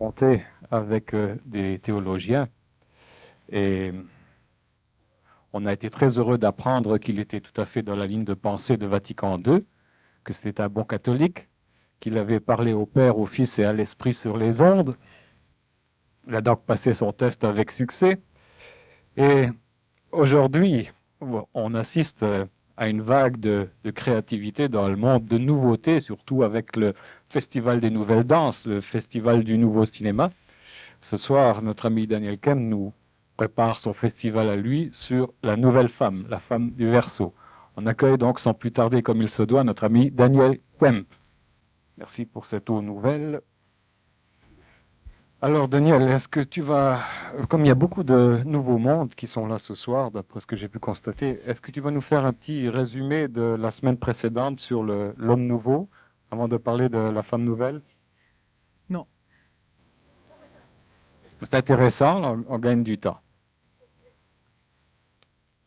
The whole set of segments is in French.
confronté avec des théologiens et on a été très heureux d'apprendre qu'il était tout à fait dans la ligne de pensée de Vatican II, que c'était un bon catholique, qu'il avait parlé au Père, au Fils et à l'Esprit sur les ondes. Il a donc passé son test avec succès. Et aujourd'hui, on assiste à une vague de créativité dans le monde, de nouveautés, surtout avec le Festival des Nouvelles Danses, le Festival du Nouveau Cinéma. Ce soir, notre ami Daniel Kem nous prépare son festival à lui sur la nouvelle femme, la femme du Verseau. On accueille donc sans plus tarder comme il se doit notre ami Daniel Kemp. Merci pour cette eau nouvelle. Alors Daniel, est-ce que tu vas, comme il y a beaucoup de nouveaux mondes qui sont là ce soir, d'après ce que j'ai pu constater, est-ce que tu vas nous faire un petit résumé de la semaine précédente sur l'homme nouveau, avant de parler de la femme nouvelle? Non. C'est intéressant, on gagne du temps.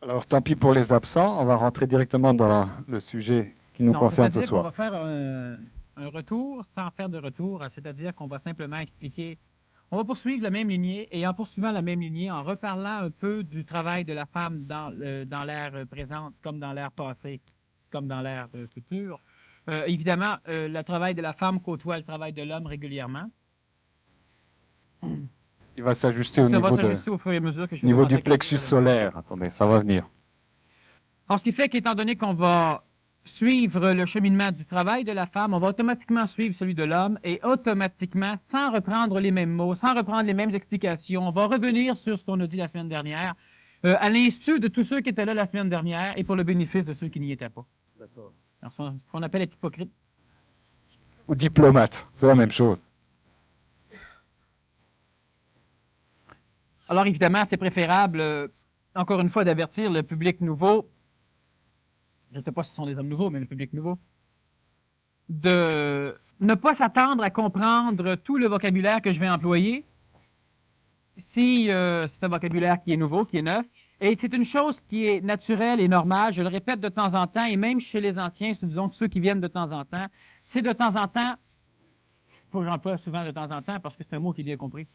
Alors tant pis pour les absents, on va rentrer directement dans le sujet qui nous concerne ce soir. On va faire un retour sans faire de retour, c'est-à-dire qu'on va simplement expliquer. On va poursuivre la même lignée, et en poursuivant la même lignée, en reparlant un peu du travail de la femme dans l'ère présente, comme dans l'ère passée, comme dans l'ère future. Évidemment, le travail de la femme côtoie le travail de l'homme régulièrement. Il va s'ajuster au fur et à mesure que je niveau du plexus solaire. Attendez, ça va venir. Alors, ce qui fait qu'étant donné qu'on va suivre le cheminement du travail de la femme, on va automatiquement suivre celui de l'homme et automatiquement, sans reprendre les mêmes mots, sans reprendre les mêmes explications, on va revenir sur ce qu'on a dit la semaine dernière, à l'insu de tous ceux qui étaient là la semaine dernière et pour le bénéfice de ceux qui n'y étaient pas. D'accord. Alors, ce qu'on appelle être hypocrite. Ou diplomate, c'est la même chose. Alors, évidemment, c'est préférable, encore une fois, d'avertir le public nouveau, je ne sais pas si ce sont des hommes nouveaux, mais le public nouveau, de ne pas s'attendre à comprendre tout le vocabulaire que je vais employer si c'est un vocabulaire qui est nouveau, qui est neuf. Et c'est une chose qui est naturelle et normale, je le répète de temps en temps, et même chez les anciens, disons ceux qui viennent de temps en temps, c'est de temps en temps, faut que j'emploie souvent de temps en temps parce que c'est un mot qui est bien compris,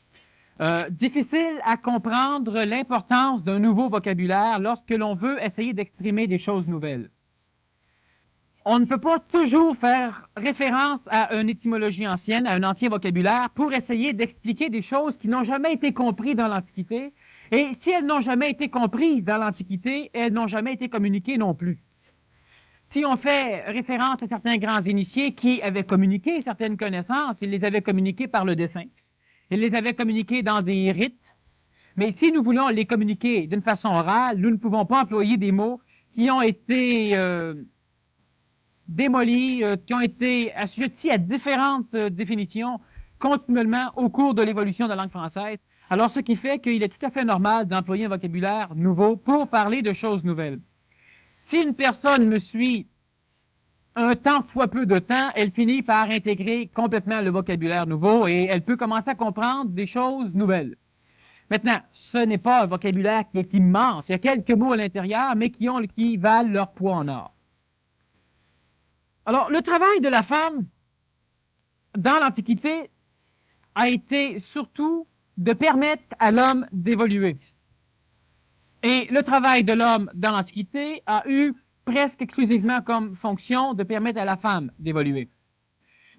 difficile à comprendre l'importance d'un nouveau vocabulaire lorsque l'on veut essayer d'exprimer des choses nouvelles. On ne peut pas toujours faire référence à une étymologie ancienne, à un ancien vocabulaire, pour essayer d'expliquer des choses qui n'ont jamais été comprises dans l'Antiquité. Et si elles n'ont jamais été comprises dans l'Antiquité, elles n'ont jamais été communiquées non plus. Si on fait référence à certains grands initiés qui avaient communiqué certaines connaissances, ils les avaient communiquées par le dessin. Ils les avaient communiquées dans des rites. Mais si nous voulons les communiquer d'une façon orale, nous ne pouvons pas employer des mots qui ont été démolis, qui ont été assujettis à différentes définitions continuellement au cours de l'évolution de la langue française. Alors, ce qui fait qu'il est tout à fait normal d'employer un vocabulaire nouveau pour parler de choses nouvelles. Si une personne me suit un tant soit peu de temps, elle finit par intégrer complètement le vocabulaire nouveau et elle peut commencer à comprendre des choses nouvelles. Maintenant, ce n'est pas un vocabulaire qui est immense. Il y a quelques mots à l'intérieur, mais qui valent leur poids en or. Alors, le travail de la femme dans l'Antiquité a été surtout de permettre à l'homme d'évoluer. Et le travail de l'homme dans l'Antiquité a eu presque exclusivement comme fonction de permettre à la femme d'évoluer.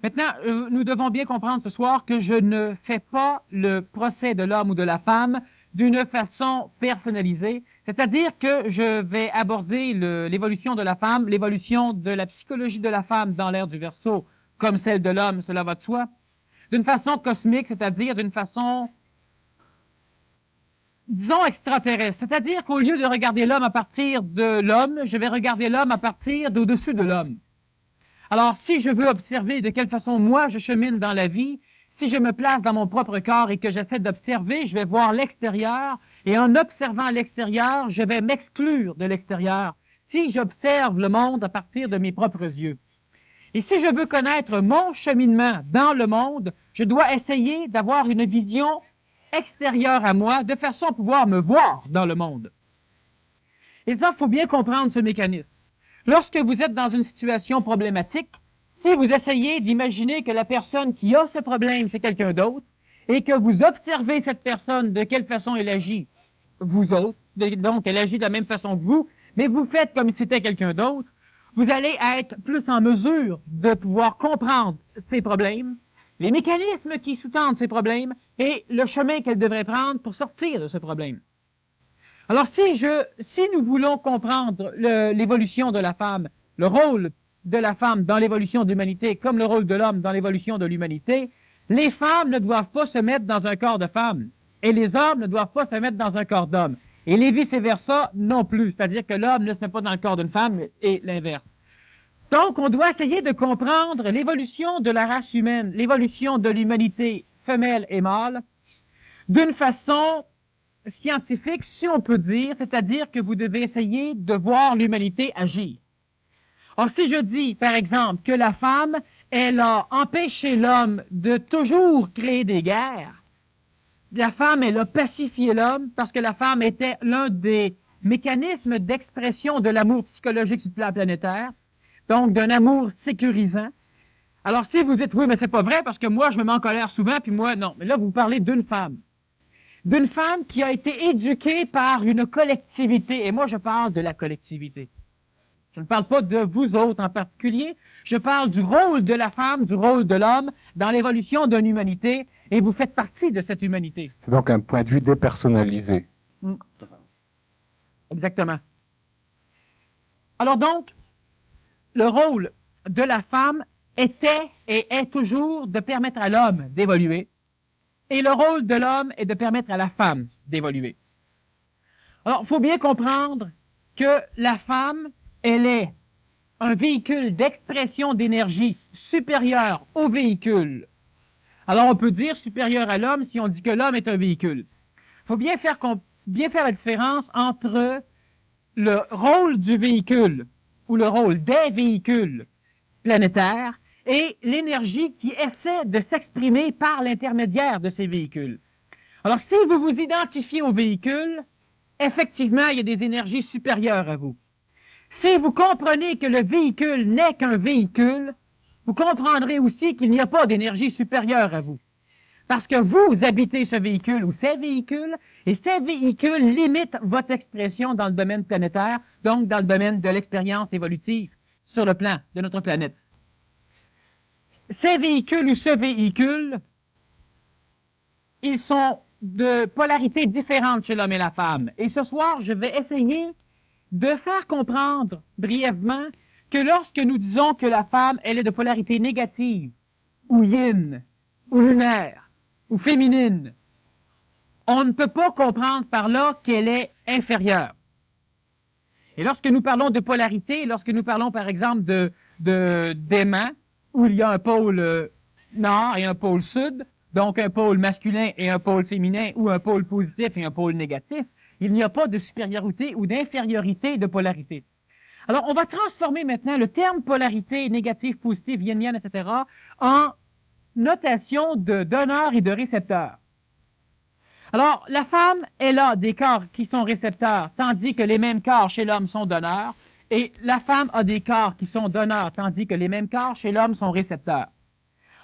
Maintenant, nous devons bien comprendre ce soir que je ne fais pas le procès de l'homme ou de la femme d'une façon personnalisée, c'est-à-dire que je vais aborder l'évolution de la femme, l'évolution de la psychologie de la femme dans l'ère du Verseau, comme celle de l'homme, cela va de soi, d'une façon cosmique, c'est-à-dire d'une façon, disons, extraterrestre. C'est-à-dire qu'au lieu de regarder l'homme à partir de l'homme, je vais regarder l'homme à partir d'au-dessus de l'homme. Alors, si je veux observer de quelle façon moi je chemine dans la vie, si je me place dans mon propre corps et que j'essaie d'observer, je vais voir l'extérieur, et en observant l'extérieur, je vais m'exclure de l'extérieur, si j'observe le monde à partir de mes propres yeux. Et si je veux connaître mon cheminement dans le monde, je dois essayer d'avoir une vision extérieure à moi, de façon à pouvoir me voir dans le monde. Et ça, il faut bien comprendre ce mécanisme. Lorsque vous êtes dans une situation problématique, si vous essayez d'imaginer que la personne qui a ce problème, c'est quelqu'un d'autre, et que vous observez cette personne, de quelle façon elle agit, vous autres, donc elle agit de la même façon que vous, mais vous faites comme si c'était quelqu'un d'autre, vous allez être plus en mesure de pouvoir comprendre ces problèmes, les mécanismes qui sous-tendent ces problèmes et le chemin qu'elle devrait prendre pour sortir de ce problème. Alors, si nous voulons comprendre l'évolution de la femme, le rôle de la femme dans l'évolution de l'humanité, comme le rôle de l'homme dans l'évolution de l'humanité, les femmes ne doivent pas se mettre dans un corps de femme, et les hommes ne doivent pas se mettre dans un corps d'homme. Et les vice-versa non plus, c'est-à-dire que l'homme ne se met pas dans le corps d'une femme, et l'inverse. Donc, on doit essayer de comprendre l'évolution de la race humaine, l'évolution de l'humanité femelle et mâle, d'une façon scientifique, si on peut dire, c'est-à-dire que vous devez essayer de voir l'humanité agir. Or, si je dis, par exemple, que la femme, elle a empêché l'homme de toujours créer des guerres, la femme, elle a pacifié l'homme parce que la femme était l'un des mécanismes d'expression de l'amour psychologique sur le plan planétaire, donc d'un amour sécurisant. Alors, si vous dites, oui, mais c'est pas vrai parce que moi, je me mets en colère souvent, puis moi, non. Mais là, vous parlez d'une femme. D'une femme qui a été éduquée par une collectivité. Et moi, je parle de la collectivité. Je ne parle pas de vous autres en particulier. Je parle du rôle de la femme, du rôle de l'homme dans l'évolution d'une humanité. Et vous faites partie de cette humanité. C'est donc un point de vue dépersonnalisé. Exactement. Alors donc, le rôle de la femme était et est toujours de permettre à l'homme d'évoluer. Et le rôle de l'homme est de permettre à la femme d'évoluer. Alors, il faut bien comprendre que la femme, elle est un véhicule d'expression d'énergie supérieur au véhicule. Alors, on peut dire supérieur à l'homme si on dit que l'homme est un véhicule. Il faut bien faire la différence entre le rôle du véhicule ou le rôle des véhicules planétaires et l'énergie qui essaie de s'exprimer par l'intermédiaire de ces véhicules. Alors, si vous vous identifiez au véhicule, effectivement, il y a des énergies supérieures à vous. Si vous comprenez que le véhicule n'est qu'un véhicule, vous comprendrez aussi qu'il n'y a pas d'énergie supérieure à vous. Parce que vous habitez ce véhicule ou ces véhicules, et ces véhicules limitent votre expression dans le domaine planétaire, donc dans le domaine de l'expérience évolutive sur le plan de notre planète. Ces véhicules ou ce véhicule, ils sont de polarités différentes chez l'homme et la femme. Et ce soir, je vais essayer de faire comprendre brièvement que lorsque nous disons que la femme, elle est de polarité négative, ou yin, ou lunaire, ou féminine, on ne peut pas comprendre par là qu'elle est inférieure. Et lorsque nous parlons de polarité, lorsque nous parlons par exemple d'aimant, où il y a un pôle nord et un pôle sud, donc un pôle masculin et un pôle féminin, ou un pôle positif et un pôle négatif, il n'y a pas de supériorité ou d'infériorité de polarité. Alors, on va transformer maintenant le terme polarité, négative, positive, yin-yang, etc., en notation de donneur et de récepteur. Alors, la femme, elle a des corps qui sont récepteurs, tandis que les mêmes corps chez l'homme sont donneurs, et la femme a des corps qui sont donneurs, tandis que les mêmes corps chez l'homme sont récepteurs.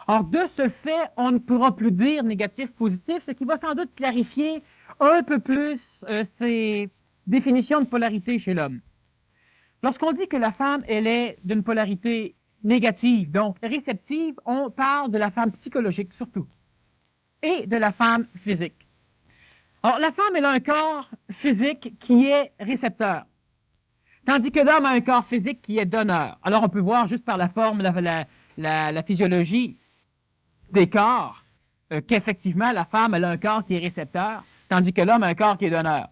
Or, de ce fait, on ne pourra plus dire négatif, positif, ce qui va sans doute clarifier un peu plus ces définitions de polarité chez l'homme. Lorsqu'on dit que la femme, elle est d'une polarité négative, donc réceptive, on parle de la femme psychologique surtout, et de la femme physique. Or, la femme, elle a un corps physique qui est récepteur, tandis que l'homme a un corps physique qui est donneur. Alors, on peut voir juste par la forme, la physiologie des corps, qu'effectivement, la femme, elle a un corps qui est récepteur, tandis que l'homme a un corps qui est donneur.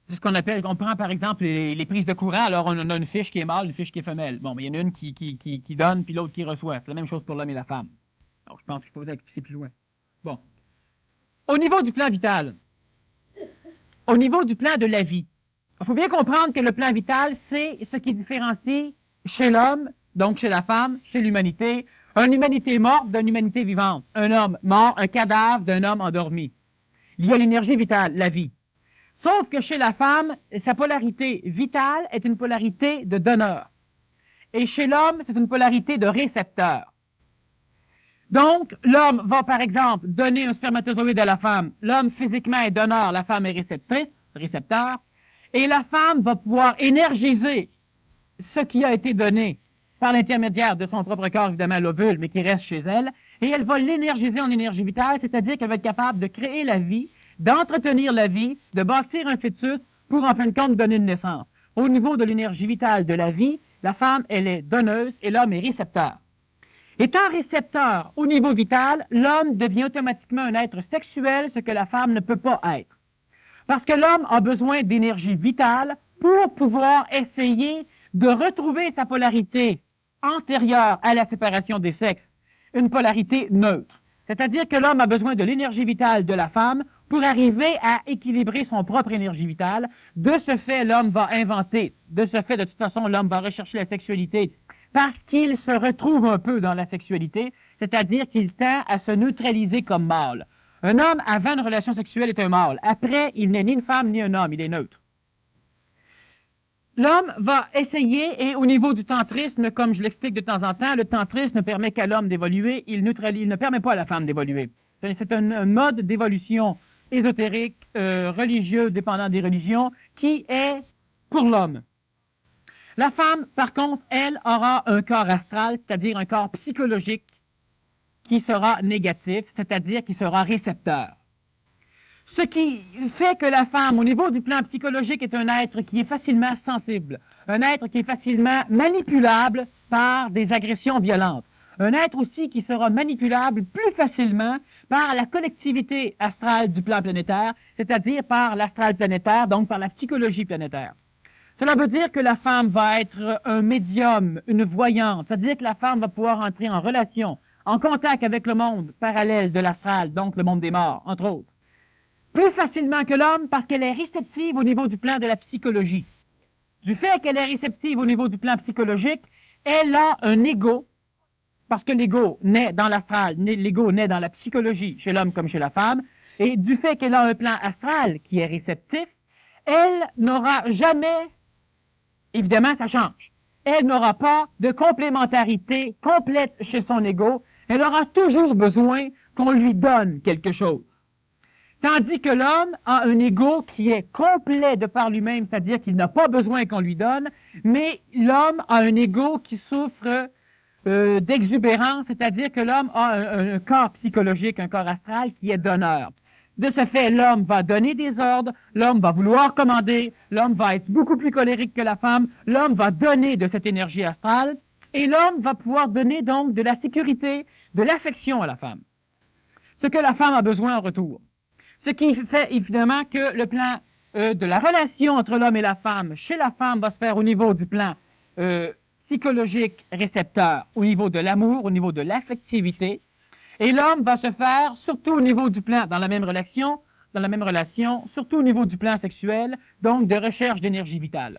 C'est ce qu'on appelle, on prend par exemple les prises de courant, alors on a une fiche qui est mâle, une fiche qui est femelle. Bon, mais il y en a une qui donne, puis l'autre qui reçoit. C'est la même chose pour l'homme et la femme. Alors, je pense qu'il faut expliquer plus loin. Bon. Au niveau du plan vital, au niveau du plan de la vie, il faut bien comprendre que le plan vital, c'est ce qui différencie chez l'homme, donc chez la femme, chez l'humanité, une humanité morte d'une humanité vivante, un homme mort, un cadavre d'un homme endormi. Il y a l'énergie vitale, la vie. Sauf que chez la femme, sa polarité vitale est une polarité de donneur. Et chez l'homme, c'est une polarité de récepteur. Donc, l'homme va, par exemple, donner un spermatozoïde à la femme. L'homme, physiquement, est donneur, la femme est récepteur. Et la femme va pouvoir énergiser ce qui a été donné par l'intermédiaire de son propre corps, évidemment, l'ovule, mais qui reste chez elle. Et elle va l'énergiser en énergie vitale, c'est-à-dire qu'elle va être capable de créer la vie, d'entretenir la vie, de bâtir un fœtus pour, en fin de compte, donner une naissance. Au niveau de l'énergie vitale de la vie, la femme, elle est donneuse et l'homme est récepteur. Étant récepteur au niveau vital, l'homme devient automatiquement un être sexuel, ce que la femme ne peut pas être. Parce que l'homme a besoin d'énergie vitale pour pouvoir essayer de retrouver sa polarité antérieure à la séparation des sexes, une polarité neutre. C'est-à-dire que l'homme a besoin de l'énergie vitale de la femme pour arriver à équilibrer son propre énergie vitale. De ce fait, l'homme va inventer. De ce fait, de toute façon, l'homme va rechercher la sexualité parce qu'il se retrouve un peu dans la sexualité, c'est-à-dire qu'il tend à se neutraliser comme mâle. Un homme, avant une relation sexuelle, est un mâle. Après, il n'est ni une femme ni un homme, il est neutre. L'homme va essayer, et au niveau du tantrisme, comme je l'explique de temps en temps, le tantrisme ne permet qu'à l'homme d'évoluer, il ne permet pas à la femme d'évoluer. C'est un mode d'évolution ésotérique, religieux, dépendant des religions, qui est pour l'homme. La femme, par contre, elle aura un corps astral, c'est-à-dire un corps psychologique, qui sera négatif, c'est-à-dire qui sera récepteur. Ce qui fait que la femme, au niveau du plan psychologique, est un être qui est facilement sensible, un être qui est facilement manipulable par des agressions violentes, un être aussi qui sera manipulable plus facilement par la collectivité astrale du plan planétaire, c'est-à-dire par l'astral planétaire, donc par la psychologie planétaire. Cela veut dire que la femme va être un médium, une voyante, c'est-à-dire que la femme va pouvoir entrer en relation, en contact avec le monde parallèle de l'astral, donc le monde des morts, entre autres. Plus facilement que l'homme parce qu'elle est réceptive au niveau du plan de la psychologie. Du fait qu'elle est réceptive au niveau du plan psychologique, elle a un ego, parce que l'ego naît dans l'astral, l'ego naît dans la psychologie, chez l'homme comme chez la femme, et du fait qu'elle a un plan astral qui est réceptif, elle n'aura jamais, évidemment ça change, elle n'aura pas de complémentarité complète chez son ego, elle aura toujours besoin qu'on lui donne quelque chose. Tandis que l'homme a un ego qui est complet de par lui-même, c'est-à-dire qu'il n'a pas besoin qu'on lui donne, mais l'homme a un ego qui souffre d'exubérance, c'est-à-dire que l'homme a un corps psychologique, un corps astral qui est donneur. De ce fait, l'homme va donner des ordres, l'homme va vouloir commander, l'homme va être beaucoup plus colérique que la femme, l'homme va donner de cette énergie astrale, et l'homme va pouvoir donner donc de la sécurité, de l'affection à la femme. Ce que la femme a besoin en retour. Ce qui fait évidemment que le plan de la relation entre l'homme et la femme, chez la femme, va se faire au niveau du plan psychologique récepteur, au niveau de l'amour, au niveau de l'affectivité, et l'homme va se faire surtout au niveau du plan, dans la même relation, surtout au niveau du plan sexuel, donc de recherche d'énergie vitale.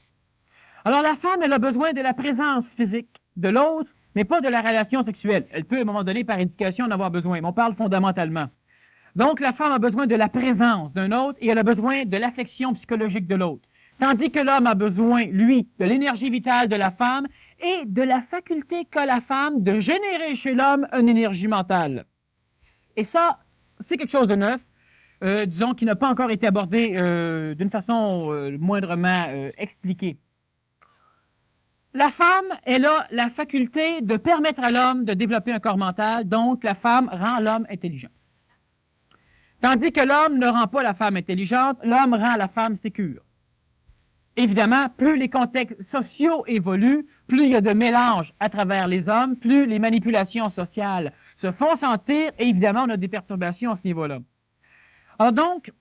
Alors la femme, elle a besoin de la présence physique de l'autre, mais pas de la relation sexuelle. Elle peut à un moment donné, par éducation, en avoir besoin, mais on parle fondamentalement. Donc, la femme a besoin de la présence d'un autre et elle a besoin de l'affection psychologique de l'autre. Tandis que l'homme a besoin, lui, de l'énergie vitale de la femme et de la faculté qu'a la femme de générer chez l'homme une énergie mentale. Et ça, c'est quelque chose de neuf, disons, qui n'a pas encore été abordé d'une façon moindrement expliquée. La femme, elle a la faculté de permettre à l'homme de développer un corps mental, donc la femme rend l'homme intelligent. Tandis que l'homme ne rend pas la femme intelligente, l'homme rend la femme sécure. Évidemment, plus les contextes sociaux évoluent, plus il y a de mélange à travers les hommes, plus les manipulations sociales se font sentir, et évidemment, on a des perturbations à ce niveau-là. Alors donc,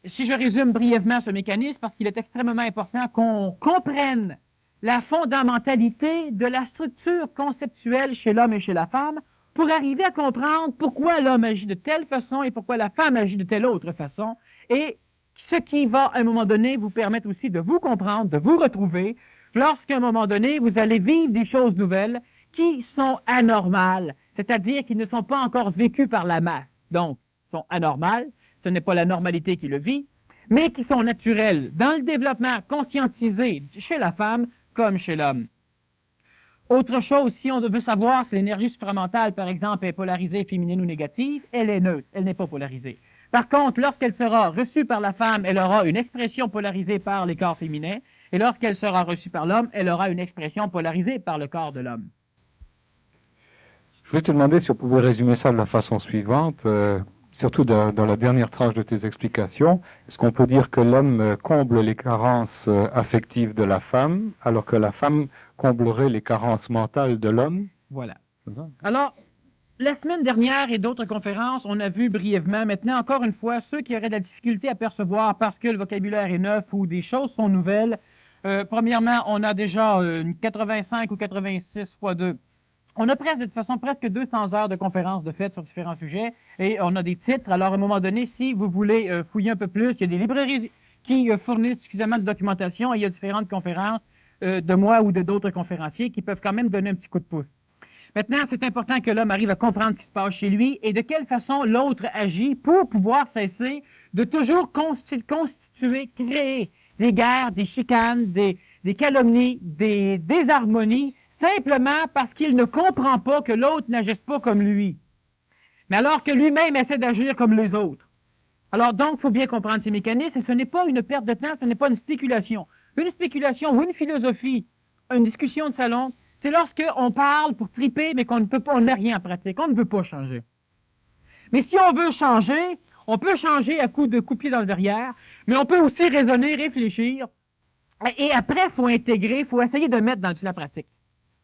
si je résume brièvement ce mécanisme, parce qu'il est extrêmement important qu'on comprenne la fondamentalité de la structure conceptuelle chez l'homme et chez la femme, pour arriver à comprendre pourquoi l'homme agit de telle façon et pourquoi la femme agit de telle autre façon, et ce qui va, à un moment donné, vous permettre aussi de vous comprendre, de vous retrouver, lorsqu'à un moment donné, vous allez vivre des choses nouvelles qui sont anormales, c'est-à-dire qui ne sont pas encore vécues par la masse. Donc, sont anormales, ce n'est pas la normalité qui le vit, mais qui sont naturelles dans le développement conscientisé chez la femme comme chez l'homme. Autre chose, si on veut savoir si l'énergie supramentale, par exemple, est polarisée, féminine ou négative, elle est neutre, elle n'est pas polarisée. Par contre, lorsqu'elle sera reçue par la femme, elle aura une expression polarisée par les corps féminins, et lorsqu'elle sera reçue par l'homme, elle aura une expression polarisée par le corps de l'homme. Je voulais te demander si on pouvait résumer ça de la façon suivante, surtout dans la dernière tranche de tes explications. Est-ce qu'on peut dire que l'homme comble les carences affectives de la femme, alors que la femme comblerait les carences mentales de l'homme? Voilà. Alors, la semaine dernière et d'autres conférences, on a vu brièvement, maintenant, encore une fois, ceux qui auraient de la difficulté à percevoir parce que le vocabulaire est neuf ou des choses sont nouvelles. Premièrement, on a déjà 85 ou 86 fois 2. On a presque, de toute façon, presque 200 heures de conférences de fait sur différents sujets et on a des titres. Alors, à un moment donné, si vous voulez fouiller un peu plus, il y a des librairies qui fournissent suffisamment de documentation et il y a différentes conférences de moi ou de d'autres conférenciers qui peuvent quand même donner un petit coup de pouce. Maintenant, c'est important que l'homme arrive à comprendre ce qui se passe chez lui et de quelle façon l'autre agit pour pouvoir cesser de toujours constituer, créer des guerres, des chicanes, des calomnies, des désharmonies, simplement parce qu'il ne comprend pas que l'autre n'agisse pas comme lui. Mais alors que lui-même essaie d'agir comme les autres. Alors donc, il faut bien comprendre ces mécanismes et ce n'est pas une perte de temps, ce n'est pas une spéculation. Une spéculation ou une philosophie, une discussion de salon, c'est lorsque on parle pour triper, mais qu'on ne peut pas, on n'a rien en pratique, on ne veut pas changer. Mais si on veut changer, on peut changer à coups de coups de pied dans le derrière, mais on peut aussi raisonner, réfléchir, et après, il faut intégrer, il faut essayer de mettre dans la pratique.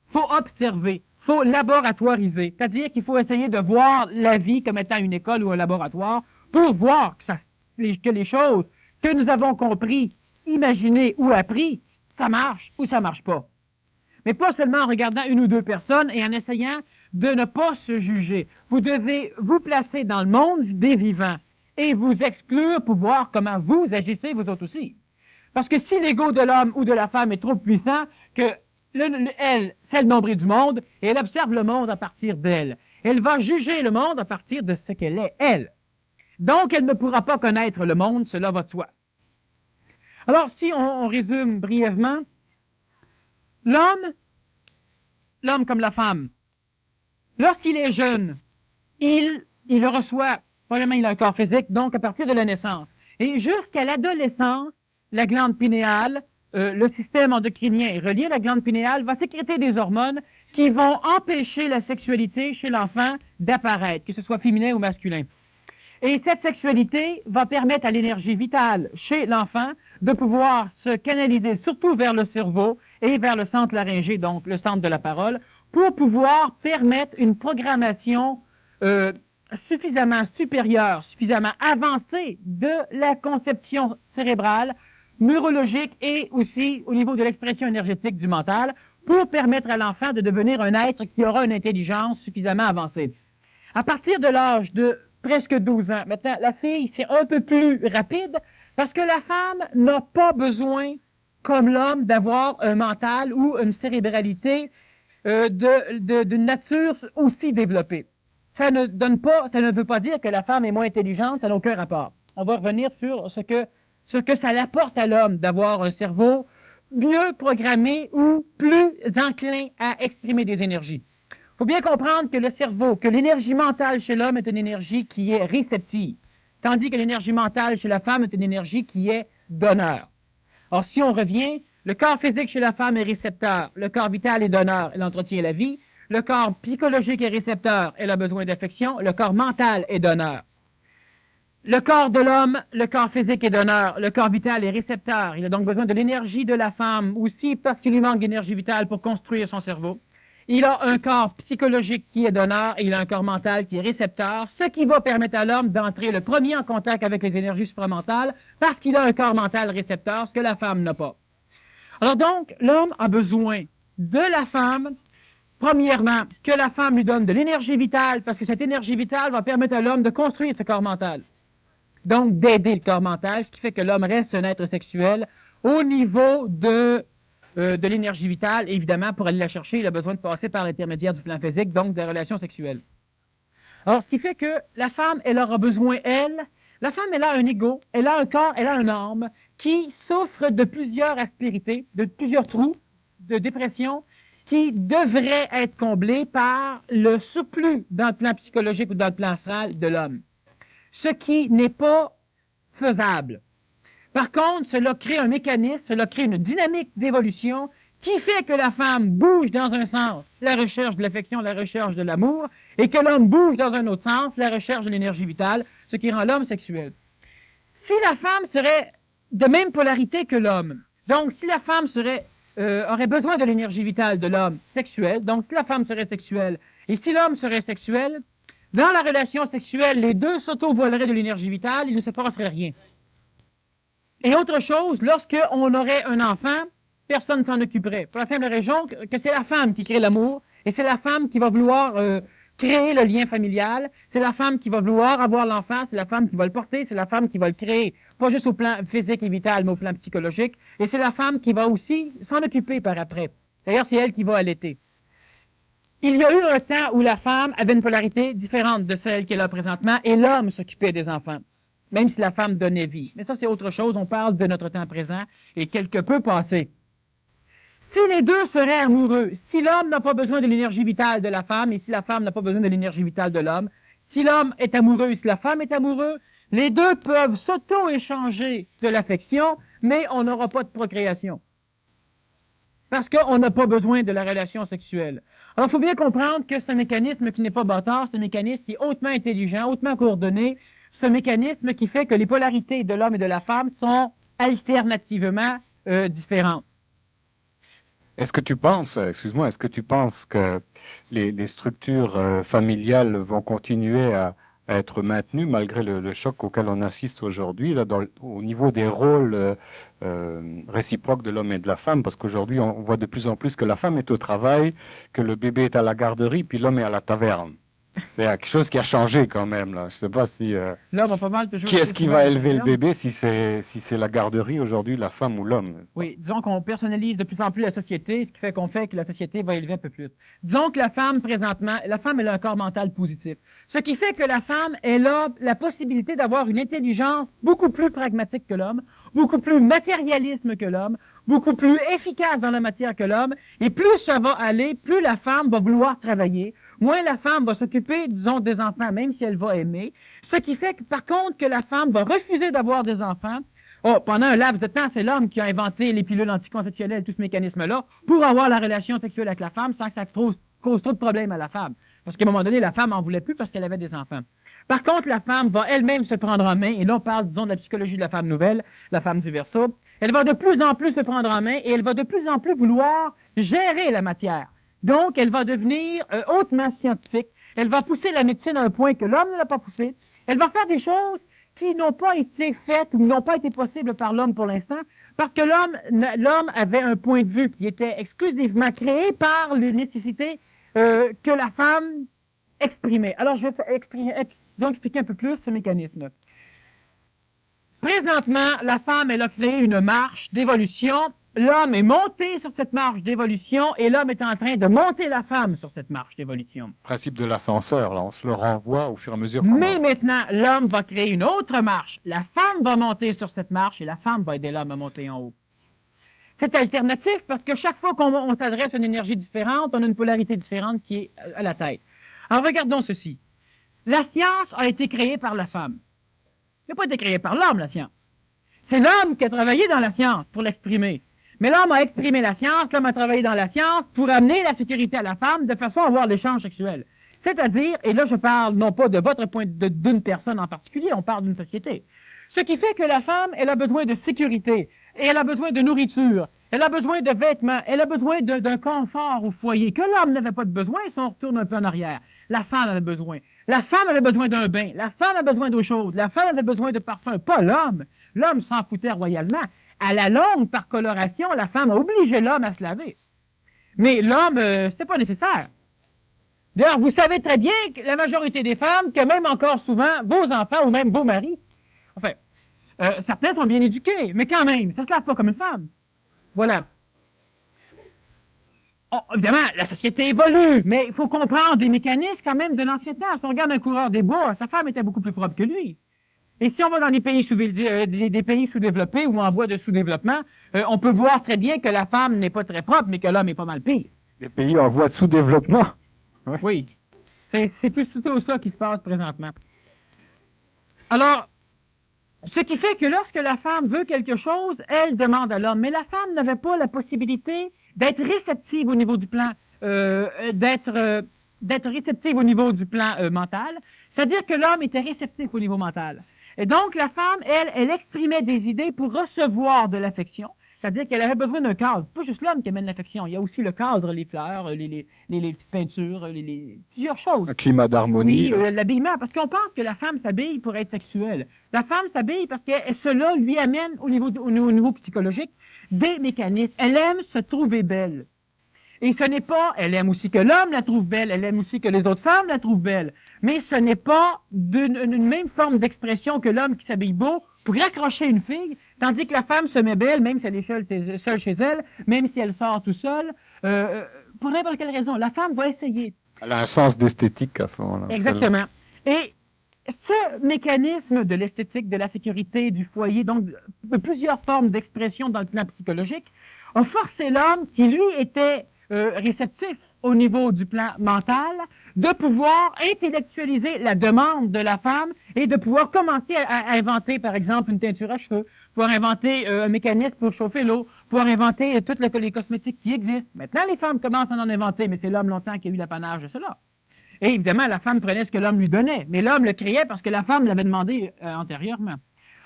Il faut observer, il faut laboratoriser, c'est-à-dire qu'il faut essayer de voir la vie comme étant une école ou un laboratoire pour voir que les choses que nous avons compris, imaginées ou appris, ça marche ou ça marche pas. Mais pas seulement en regardant une ou deux personnes et en essayant de ne pas se juger. Vous devez vous placer dans le monde des vivants et vous exclure pour voir comment vous agissez vous autres aussi. Parce que si l'ego de l'homme ou de la femme est trop puissant, que elle, c'est le nombril du monde et elle observe le monde à partir d'elle. Elle va juger le monde à partir de ce qu'elle est, elle. Donc, elle ne pourra pas connaître le monde, cela va de soi. Alors, si on résume brièvement, l'homme comme la femme, lorsqu'il est jeune, il le reçoit, probablement il a un corps physique, donc à partir de la naissance. Et jusqu'à l'adolescence, la glande pinéale, le système endocrinien relié à la glande pinéale va sécréter des hormones qui vont empêcher la sexualité chez l'enfant d'apparaître, que ce soit féminin ou masculin. Et cette sexualité va permettre à l'énergie vitale chez l'enfant de pouvoir se canaliser surtout vers le cerveau et vers le centre laryngé, donc le centre de la parole, pour pouvoir permettre une programmation suffisamment supérieure, suffisamment avancée de la conception cérébrale, neurologique et aussi au niveau de l'expression énergétique du mental, pour permettre à l'enfant de devenir un être qui aura une intelligence suffisamment avancée. À partir de l'âge de presque 12 ans, maintenant, la fille, c'est un peu plus rapide, parce que la femme n'a pas besoin, comme l'homme, d'avoir un mental ou une cérébralité d'une nature aussi développée. Ça ne veut pas dire que la femme est moins intelligente, ça n'a aucun rapport. On va revenir sur ce que ça apporte à l'homme d'avoir un cerveau mieux programmé ou plus enclin à exprimer des énergies. Il faut bien comprendre que le cerveau, que l'énergie mentale chez l'homme est une énergie qui est réceptive, tandis que l'énergie mentale chez la femme est une énergie qui est donneur. Or, si on revient, le corps physique chez la femme est récepteur, le corps vital est donneur, elle entretient la vie, le corps psychologique est récepteur, elle a besoin d'affection, le corps mental est donneur. Le corps de l'homme, le corps physique est donneur, le corps vital est récepteur, il a donc besoin de l'énergie de la femme, aussi parce qu'il lui manque d'énergie vitale pour construire son cerveau. Il a un corps psychologique qui est donneur et il a un corps mental qui est récepteur, ce qui va permettre à l'homme d'entrer le premier en contact avec les énergies supramentales parce qu'il a un corps mental récepteur, ce que la femme n'a pas. Alors donc, l'homme a besoin de la femme, premièrement, que la femme lui donne de l'énergie vitale parce que cette énergie vitale va permettre à l'homme de construire ce corps mental. Donc, d'aider le corps mental, ce qui fait que l'homme reste un être sexuel au niveau de l'énergie vitale. Et évidemment, pour aller la chercher, il a besoin de passer par l'intermédiaire du plan physique, donc des relations sexuelles. Alors, ce qui fait que la femme, elle aura besoin, la femme, elle a un ego, elle a un corps, elle a une âme qui souffre de plusieurs aspérités, de plusieurs trous, de dépression, qui devrait être comblé par le surplus dans le plan psychologique ou dans le plan astral de l'homme. Ce qui n'est pas faisable. Par contre, cela crée un mécanisme, cela crée une dynamique d'évolution qui fait que la femme bouge dans un sens, la recherche de l'affection, la recherche de l'amour, et que l'homme bouge dans un autre sens, la recherche de l'énergie vitale, ce qui rend l'homme sexuel. Si la femme serait de même polarité que l'homme, donc si la femme aurait besoin de l'énergie vitale de l'homme sexuel, donc si la femme serait sexuelle, et si l'homme serait sexuel, dans la relation sexuelle, les deux s'auto-voleraient de l'énergie vitale, il ne se passerait rien. Et autre chose, lorsqu'on aurait un enfant, personne ne s'en occuperait. Pour la simple raison que c'est la femme qui crée l'amour, et c'est la femme qui va vouloir créer le lien familial, c'est la femme qui va vouloir avoir l'enfant, c'est la femme qui va le porter, c'est la femme qui va le créer, pas juste au plan physique et vital, mais au plan psychologique, et c'est la femme qui va aussi s'en occuper par après. D'ailleurs, c'est elle qui va allaiter. Il y a eu un temps où la femme avait une polarité différente de celle qu'elle a présentement, et l'homme s'occupait des enfants, même si la femme donnait vie. Mais ça, c'est autre chose, on parle de notre temps présent, et quelque peu passé. Si les deux seraient amoureux, si l'homme n'a pas besoin de l'énergie vitale de la femme, et si la femme n'a pas besoin de l'énergie vitale de l'homme, si l'homme est amoureux et si la femme est amoureuse, les deux peuvent s'auto-échanger de l'affection, mais on n'aura pas de procréation. Parce qu'on n'a pas besoin de la relation sexuelle. Alors, il faut bien comprendre que c'est un mécanisme qui n'est pas bâtard, c'est un mécanisme qui est hautement intelligent, hautement coordonné, c'est un mécanisme qui fait que les polarités de l'homme et de la femme sont alternativement différentes. Est-ce que tu penses que les structures familiales vont continuer à être maintenues malgré le choc auquel on assiste aujourd'hui là, au niveau des rôles réciproques de l'homme et de la femme? Parce qu'aujourd'hui, on voit de plus en plus que la femme est au travail, que le bébé est à la garderie, puis l'homme est à la taverne. Il y a quelque chose qui a changé quand même là. Je sais pas si L'homme a pas mal toujours. qui est-ce qui va élever le bébé, si c'est la garderie aujourd'hui, la femme ou l'homme? Oui, disons qu'on personnalise de plus en plus la société, ce qui fait qu'on fait que la société va élever un peu plus. Disons que la femme présentement, elle a un corps mental positif, ce qui fait que la femme elle a la possibilité d'avoir une intelligence beaucoup plus pragmatique que l'homme, beaucoup plus matérialisme que l'homme, beaucoup plus efficace dans la matière que l'homme, et plus ça va aller, plus la femme va vouloir travailler, moins la femme va s'occuper, disons, des enfants, même si elle va aimer. Ce qui fait que, par contre, que la femme va refuser d'avoir des enfants. Oh, pendant un laps de temps, c'est l'homme qui a inventé les pilules anticonceptionnelles, tout ce mécanisme-là, pour avoir la relation sexuelle avec la femme sans que ça cause trop de problèmes à la femme. Parce qu'à un moment donné, la femme en voulait plus parce qu'elle avait des enfants. Par contre, la femme va elle-même se prendre en main, et là, on parle, disons, de la psychologie de la femme nouvelle, la femme du Verseau. Elle va de plus en plus se prendre en main, et elle va de plus en plus vouloir gérer la matière. Donc, elle va devenir hautement scientifique. Elle va pousser la médecine à un point que l'homme ne l'a pas poussé. Elle va faire des choses qui n'ont pas été faites ou n'ont pas été possibles par l'homme pour l'instant, parce que l'homme avait un point de vue qui était exclusivement créé par les nécessités que la femme exprimait. Alors, je vais expliquer un peu plus ce mécanisme. Présentement, la femme, elle a créé une marche d'évolution. L'homme est monté sur cette marche d'évolution et l'homme est en train de monter la femme sur cette marche d'évolution. Principe de l'ascenseur, là, on se le renvoie au fur et à mesure. Mais maintenant, l'homme va créer une autre marche. La femme va monter sur cette marche et la femme va aider l'homme à monter en haut. C'est alternatif parce que chaque fois qu'on s'adresse à une énergie différente, on a une polarité différente qui est à la tête. Alors regardons ceci. La science a été créée par la femme. Elle n'a pas été créée par l'homme, la science. C'est l'homme qui a travaillé dans la science pour l'exprimer. Mais l'homme a exprimé la science, l'homme a travaillé dans la science pour amener la sécurité à la femme de façon à avoir l'échange sexuel. C'est-à-dire, et là je parle non pas de votre point d'une personne en particulier, on parle d'une société. Ce qui fait que la femme, elle a besoin de sécurité, et elle a besoin de nourriture, elle a besoin de vêtements, elle a besoin d'un confort au foyer, que l'homme n'avait pas de besoin si on retourne un peu en arrière. La femme avait besoin. La femme avait besoin d'un bain, la femme avait besoin d'eau chaude, la femme avait besoin de parfum, pas l'homme. L'homme s'en foutait royalement. À la longue, par coloration, la femme a obligé l'homme à se laver. Mais l'homme, c'était pas nécessaire. D'ailleurs, vous savez très bien que la majorité des femmes, que même encore souvent, vos enfants ou même vos maris, enfin, certains sont bien éduqués, mais quand même, ça se lave pas comme une femme. Voilà. Oh, évidemment, la société évolue, mais il faut comprendre des mécanismes quand même de l'ancien temps. Si on regarde un coureur des bois, sa femme était beaucoup plus propre que lui. Et si on va dans des pays des pays sous-développés ou en voie de sous-développement, on peut voir très bien que la femme n'est pas très propre, mais que l'homme est pas mal pire. Des pays en voie de sous-développement. Oui. C'est plus surtout ça qui se passe présentement. Alors, ce qui fait que lorsque la femme veut quelque chose, elle demande à l'homme. Mais la femme n'avait pas la possibilité d'être réceptive au niveau du plan, d'être réceptive au niveau du plan mental. C'est-à-dire que l'homme était réceptif au niveau mental. Et donc, la femme, elle exprimait des idées pour recevoir de l'affection. C'est-à-dire qu'elle avait besoin d'un cadre. Pas juste l'homme qui amène l'affection. Il y a aussi le cadre, les fleurs, les petites peintures, plusieurs choses. Un climat d'harmonie. Oui, l'habillement. Parce qu'on pense que la femme s'habille pour être sexuelle. La femme s'habille parce que cela lui amène au niveau psychologique des mécanismes. Elle aime se trouver belle. Et ce n'est pas, elle aime aussi que l'homme la trouve belle, elle aime aussi que les autres femmes la trouvent belle. Mais ce n'est pas d'une même forme d'expression que l'homme qui s'habille beau pour raccrocher une fille, tandis que la femme se met belle, même si elle est seule chez elle, même si elle sort tout seule, pour n'importe quelle raison. La femme va essayer. Elle a un sens d'esthétique à ce moment-là. Exactement. Et ce mécanisme de l'esthétique, de la sécurité, du foyer, donc de plusieurs formes d'expression dans le plan psychologique, a forcé l'homme qui, lui, était réceptif au niveau du plan mental, de pouvoir intellectualiser la demande de la femme et de pouvoir commencer à inventer, par exemple, une teinture à cheveux, pouvoir inventer un mécanisme pour chauffer l'eau, pouvoir inventer toutes les cosmétiques qui existent. Maintenant, les femmes commencent à en inventer, mais c'est l'homme longtemps qui a eu l'apanage de cela. Et évidemment, la femme prenait ce que l'homme lui donnait, mais l'homme le criait parce que la femme l'avait demandé antérieurement.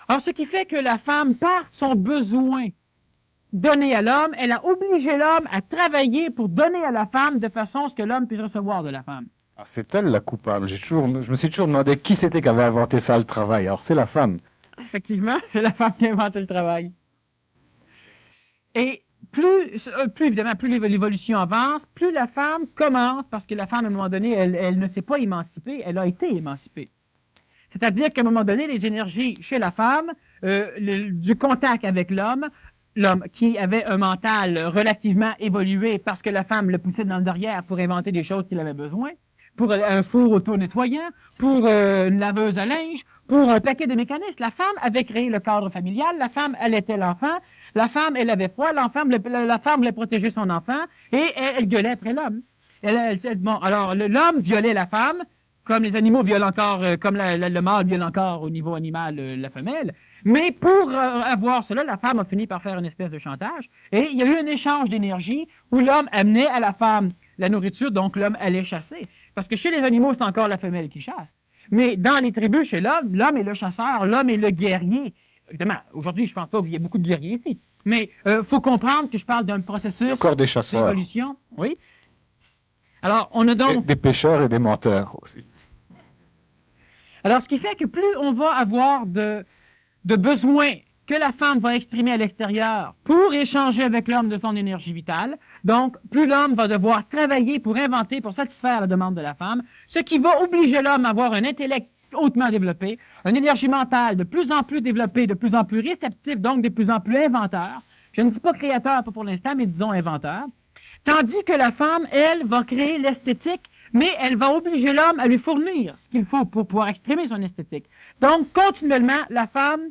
Alors, ce qui fait que la femme, par son besoin donné à l'homme, elle a obligé l'homme à travailler pour donner à la femme de façon à ce que l'homme puisse recevoir de la femme. Ah, c'est elle la coupable. Je me suis toujours demandé qui c'était qui avait inventé ça, le travail. Alors, c'est la femme. Effectivement, c'est la femme qui a inventé le travail. Et plus évidemment, plus l'évolution avance, plus la femme commence, parce que la femme, à un moment donné, elle ne s'est pas émancipée, elle a été émancipée. C'est-à-dire qu'à un moment donné, les énergies chez la femme, du contact avec l'homme qui avait un mental relativement évolué parce que la femme le poussait dans le derrière pour inventer des choses qu'il avait besoin, pour un four auto-nettoyant, pour une laveuse à linge, pour un paquet de mécanismes. La femme avait créé le cadre familial, la femme allaitait l'enfant, la femme, elle avait froid, la femme voulait protéger son enfant, et elle gueulait après l'homme. Bon, alors, l'homme violait la femme, comme les animaux violent encore, comme le mâle viole encore au niveau animal la femelle. Mais pour avoir cela, la femme a fini par faire une espèce de chantage. Et il y a eu un échange d'énergie où l'homme amenait à la femme la nourriture, donc l'homme allait chasser. Parce que chez les animaux, c'est encore la femelle qui chasse. Mais dans les tribus, chez l'homme est le chasseur, l'homme est le guerrier. Évidemment, aujourd'hui, je pense pas qu'il y ait beaucoup de guerriers ici. Mais faut comprendre que je parle d'un processus encore des chasseurs. D'évolution. Oui. Alors, on a donc... Des pêcheurs et des menteurs aussi. Alors, ce qui fait que plus on va avoir de besoins que la femme va exprimer à l'extérieur pour échanger avec l'homme de son énergie vitale, donc plus l'homme va devoir travailler pour inventer, pour satisfaire la demande de la femme, ce qui va obliger l'homme à avoir un intellect hautement développé, une énergie mentale de plus en plus développée, de plus en plus réceptive, donc de plus en plus inventeur. Je ne dis pas créateur, pas pour l'instant, mais disons inventeur. Tandis que la femme, elle, va créer l'esthétique, mais elle va obliger l'homme à lui fournir ce qu'il faut pour pouvoir exprimer son esthétique. Donc, continuellement, la femme,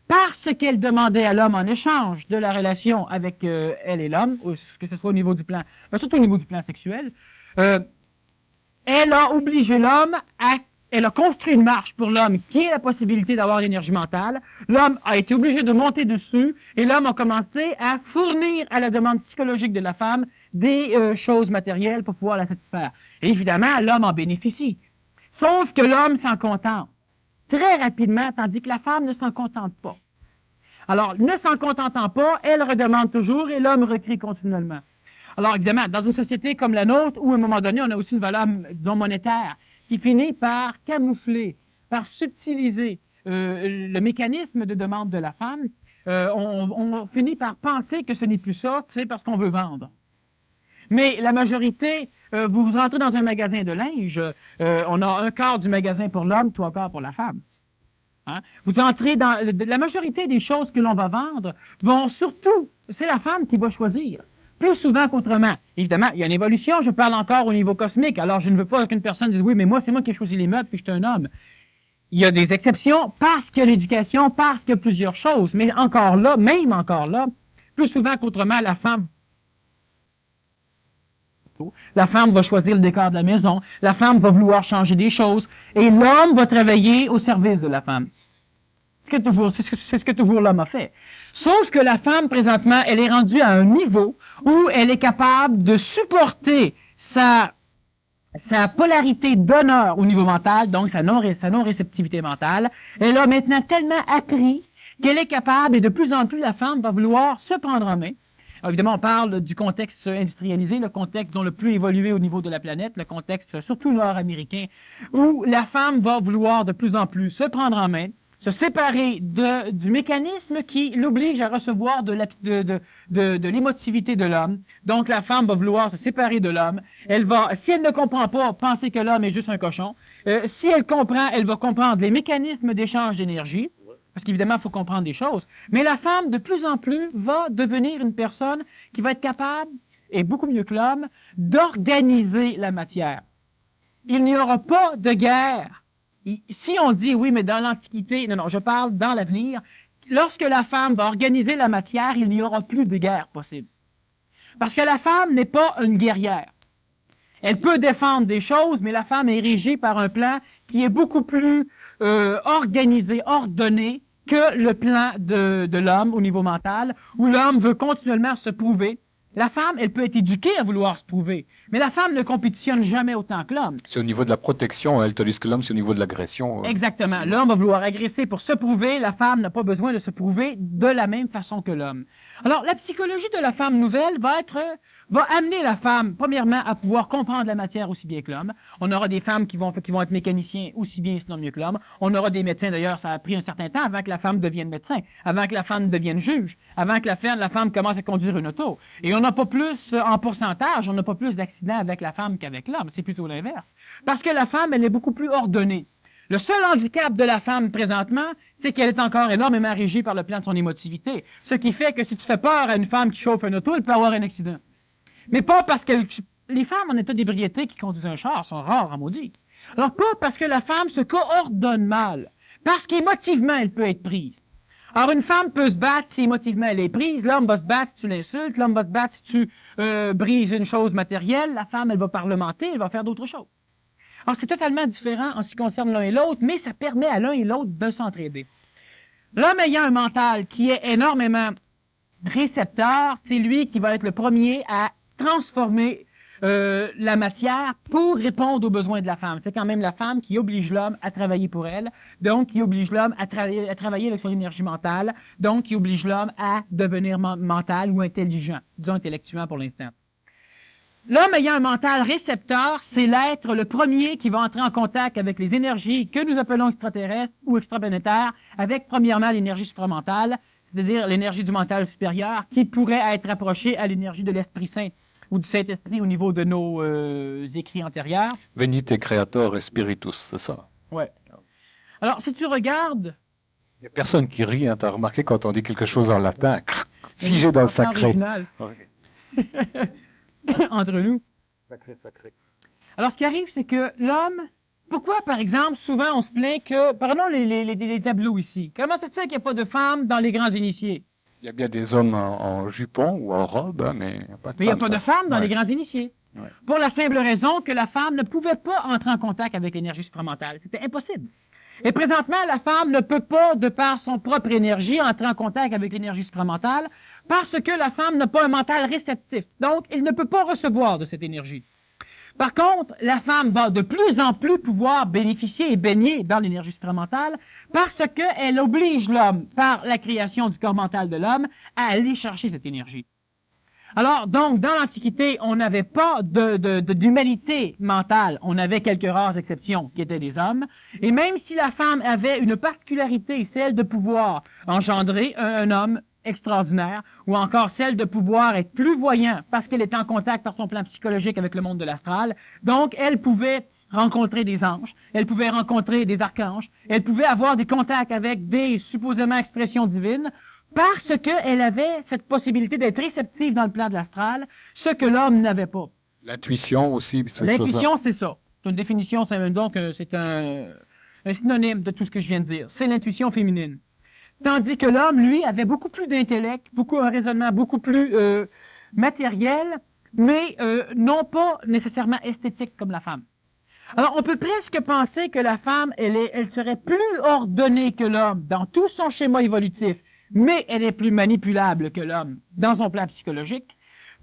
parce qu'elle demandait à l'homme en échange de la relation avec elle et l'homme, que ce soit au niveau du plan, mais surtout au niveau du plan sexuel, elle a obligé l'homme elle a construit une marche pour l'homme qui ait la possibilité d'avoir l'énergie mentale. L'homme a été obligé de monter dessus et l'homme a commencé à fournir à la demande psychologique de la femme des choses matérielles pour pouvoir la satisfaire. Et évidemment, l'homme en bénéficie. Sauf que l'homme s'en contente très rapidement, tandis que la femme ne s'en contente pas. Alors, ne s'en contentant pas, elle redemande toujours et l'homme recrie continuellement. Alors, évidemment, dans une société comme la nôtre, où à un moment donné, on a aussi une valeur, disons, monétaire, qui finit par camoufler, par subtiliser le mécanisme de demande de la femme, on finit par penser que ce n'est plus ça, c'est parce qu'on veut vendre. Mais la majorité, vous rentrez dans un magasin de linge, on a un quart du magasin pour l'homme, trois quarts pour la femme. Hein? Vous entrez dans... La majorité des choses que l'on va vendre vont surtout... C'est la femme qui va choisir. Plus souvent qu'autrement. Évidemment, il y a une évolution, je parle encore au niveau cosmique, alors je ne veux pas qu'une personne dise « Oui, mais moi, c'est moi qui ai choisi les meubles, puis je suis un homme ». Il y a des exceptions parce qu'il y a l'éducation, parce qu'il y a plusieurs choses, mais encore là, même encore là, plus souvent qu'autrement, la femme La femme va choisir le décor de la maison. La femme va vouloir changer des choses. Et l'homme va travailler au service de la femme. C'est ce que toujours l'homme a fait. Sauf que la femme, présentement, elle est rendue à un niveau où elle est capable de supporter sa polarité d'honneur au niveau mental, donc sa non-réceptivité mentale. Elle a maintenant tellement appris qu'elle est capable, et de plus en plus, la femme va vouloir se prendre en main. Alors, évidemment, on parle du contexte industrialisé, le contexte dont le plus évolué au niveau de la planète, le contexte surtout nord-américain, où la femme va vouloir de plus en plus se prendre en main, se séparer du mécanisme qui l'oblige à recevoir de l'émotivité de l'homme. Donc, la femme va vouloir se séparer de l'homme. Elle va, si elle ne comprend pas, penser que l'homme est juste un cochon. Si elle comprend, elle va comprendre les mécanismes d'échange d'énergie. Parce qu'évidemment, il faut comprendre des choses. Mais la femme, de plus en plus, va devenir une personne qui va être capable, et beaucoup mieux que l'homme, d'organiser la matière. Il n'y aura pas de guerre. Si on dit, oui, mais dans l'Antiquité, non, je parle dans l'avenir, lorsque la femme va organiser la matière, il n'y aura plus de guerre possible. Parce que la femme n'est pas une guerrière. Elle peut défendre des choses, mais la femme est régie par un plan qui est beaucoup plus organisé, ordonné, que le plan de l'homme au niveau mental, où l'homme veut continuellement se prouver. La femme, elle peut être éduquée à vouloir se prouver, mais la femme ne compétitionne jamais autant que l'homme. C'est au niveau de la protection, elle, tandis que l'homme, c'est au niveau de l'agression. Exactement. L'homme va vouloir agresser pour se prouver, la femme n'a pas besoin de se prouver de la même façon que l'homme. Alors, la psychologie de la femme nouvelle va amener la femme, premièrement, à pouvoir comprendre la matière aussi bien que l'homme. On aura des femmes qui vont être mécaniciens aussi bien, sinon mieux que l'homme. On aura des médecins, d'ailleurs, ça a pris un certain temps avant que la femme devienne médecin, avant que la femme devienne juge, avant que la femme commence à conduire une auto. Et on n'a pas plus, en pourcentage, on n'a pas plus d'accidents avec la femme qu'avec l'homme. C'est plutôt l'inverse. Parce que la femme, elle est beaucoup plus ordonnée. Le seul handicap de la femme présentement, c'est qu'elle est encore énormément régie par le plan de son émotivité. Ce qui fait que si tu fais peur à une femme qui chauffe une auto, elle peut avoir un accident. Mais pas parce que les femmes en état d'ébriété qui conduisent un char sont rares en maudit. Alors pas parce que la femme se coordonne mal, parce qu'émotivement elle peut être prise. Alors une femme peut se battre si émotivement elle est prise, l'homme va se battre si tu l'insultes, l'homme va se battre si tu brises une chose matérielle, la femme elle va parlementer, elle va faire d'autres choses. Alors c'est totalement différent en ce qui concerne l'un et l'autre, mais ça permet à l'un et l'autre de s'entraider. L'homme ayant un mental qui est énormément récepteur, c'est lui qui va être le premier à transformer la matière pour répondre aux besoins de la femme. C'est quand même la femme qui oblige l'homme à travailler pour elle, donc qui oblige l'homme à travailler avec son énergie mentale, donc qui oblige l'homme à devenir mental ou intelligent, disons intellectuellement pour l'instant. L'homme ayant un mental récepteur, c'est l'être le premier qui va entrer en contact avec les énergies que nous appelons extraterrestres ou extraplanétaires, avec premièrement l'énergie supramentale, c'est-à-dire l'énergie du mental supérieur, qui pourrait être rapprochée à l'énergie de l'Esprit Saint ou du Saint-Esprit au niveau de nos écrits antérieurs. Venite Creator Spiritus, c'est ça. Ouais. Alors, si tu regardes... Il n'y a personne qui rit, hein, t'as remarqué quand on dit quelque chose en latin, figé dans le sacré. Okay. Entre nous. Sacré, sacré. Alors, ce qui arrive, c'est que l'homme... Pourquoi, par exemple, souvent on se plaint que... Pardon les tableaux ici. Comment ça se fait qu'il n'y a pas de femmes dans les grands initiés? Il y a bien des hommes en jupon ou en robe, hein, mais il n'y a pas de femmes. Mais il n'y a pas de femmes dans les grands initiés. Ouais. Pour la simple raison que la femme ne pouvait pas entrer en contact avec l'énergie supramentale. C'était impossible. Et présentement, la femme ne peut pas, de par son propre énergie, entrer en contact avec l'énergie supramentale parce que la femme n'a pas un mental réceptif. Donc, elle ne peut pas recevoir de cette énergie. Par contre, la femme va de plus en plus pouvoir bénéficier et baigner dans l'énergie supramentale parce qu'elle oblige l'homme, par la création du corps mental de l'homme, à aller chercher cette énergie. Alors, donc, dans l'Antiquité, on n'avait pas d'humanité mentale. On avait quelques rares exceptions qui étaient des hommes. Et même si la femme avait une particularité, celle de pouvoir engendrer un homme extraordinaire, ou encore celle de pouvoir être plus voyant parce qu'elle était en contact par son plan psychologique avec le monde de l'astral. Donc, elle pouvait rencontrer des anges, elle pouvait rencontrer des archanges, elle pouvait avoir des contacts avec des supposément expressions divines parce qu'elle avait cette possibilité d'être réceptive dans le plan de l'astral, ce que l'homme n'avait pas. L'intuition aussi. L'intuition, c'est ça. C'est une définition, c'est un synonyme de tout ce que je viens de dire. C'est l'intuition féminine. Tandis que l'homme, lui, avait beaucoup plus d'intellect, un raisonnement beaucoup plus matériel, mais non pas nécessairement esthétiques comme la femme. Alors, on peut presque penser que la femme, elle serait plus ordonnée que l'homme dans tout son schéma évolutif, mais elle est plus manipulable que l'homme dans son plan psychologique,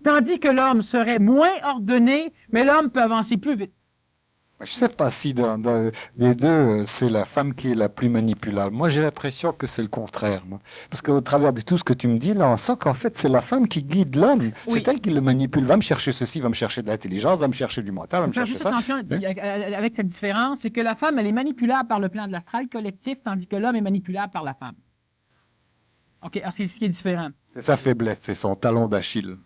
tandis que l'homme serait moins ordonné, mais l'homme peut avancer plus vite. Je sais pas si dans les deux, c'est la femme qui est la plus manipulable. Moi, j'ai l'impression que c'est le contraire, moi. Parce qu'au travers de tout ce que tu me dis, là, on sent qu'en fait, c'est la femme qui guide l'homme. Oui. C'est elle qui le manipule. Va me chercher ceci, va me chercher de l'intelligence, va me chercher du mental, va me Faire chercher juste ça. attention avec cette différence, c'est que la femme, elle est manipulable par le plan de l'astral collectif, tandis que l'homme est manipulable par la femme. OK, alors c'est ce qui est différent. C'est sa faiblesse, c'est son talon d'Achille.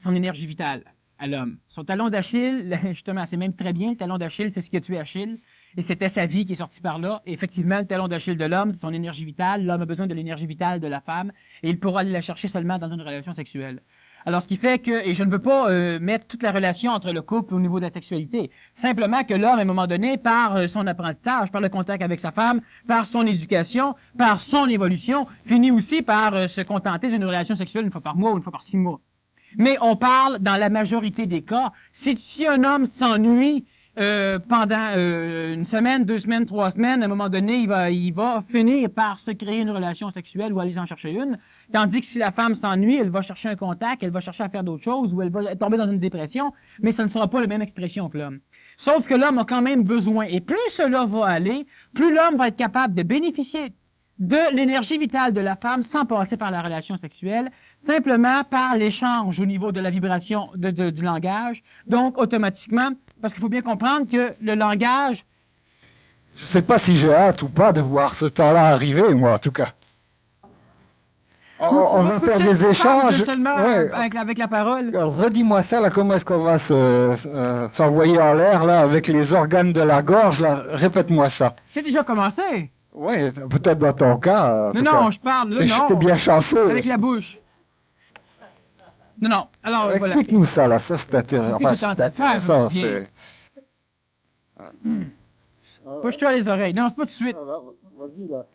Son énergie vitale à l'homme. Son talon d'Achille, justement, c'est même très bien, le talon d'Achille, c'est ce qui a tué Achille, et c'était sa vie qui est sortie par là. Et effectivement, le talon d'Achille de l'homme, c'est son énergie vitale. L'homme a besoin de l'énergie vitale de la femme, et il pourra aller la chercher seulement dans une relation sexuelle. Alors, ce qui fait que, et je ne veux pas mettre toute la relation entre le couple au niveau de la sexualité, simplement que l'homme, à un moment donné, par son apprentissage, par le contact avec sa femme, par son éducation, par son évolution, finit aussi par se contenter d'une relation sexuelle une fois par mois ou une fois par 6 mois. Mais on parle, dans la majorité des cas, si un homme s'ennuie pendant une semaine, 2 semaines, 3 semaines, à un moment donné, il va finir par se créer une relation sexuelle ou aller en chercher une. Tandis que si la femme s'ennuie, elle va chercher un contact, elle va chercher à faire d'autres choses, ou elle va tomber dans une dépression, mais ça ne sera pas la même expression que l'homme. Sauf que l'homme a quand même besoin, et plus cela va aller, plus l'homme va être capable de bénéficier de l'énergie vitale de la femme sans passer par la relation sexuelle, simplement par l'échange au niveau de la vibration du langage. Donc, automatiquement, parce qu'il faut bien comprendre que le langage... Je sais pas si j'ai hâte ou pas de voir ce temps-là arriver, moi, en tout cas. On va faire des échanges. Seulement Ouais. avec la parole. Alors, redis-moi ça, là, comment est-ce qu'on va s'envoyer en l'air, là, avec les organes de la gorge, là, répète-moi ça. C'est déjà commencé. Oui, peut-être dans ton cas. en tout Non, cas. je parle, là, non. T'es bien chanceux. Avec la bouche. Non, alors voilà. Explique-nous ça, là, ça c'est intéressant. Qu'est-ce que t'es en train de faire, ça, Olivier? c'est... Bouge-toi les oreilles. Non, c'est pas tout de suite. Vas-y, là.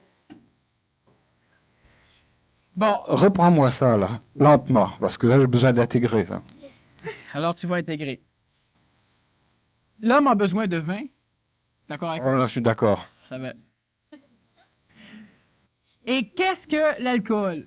Bon, Reprends-moi ça, là, lentement, parce que là, j'ai besoin d'intégrer ça. alors tu vas intégrer. L'homme a besoin de vin. D'accord avec Oh, là, je suis d'accord. ça va. Et qu'est-ce que l'alcool?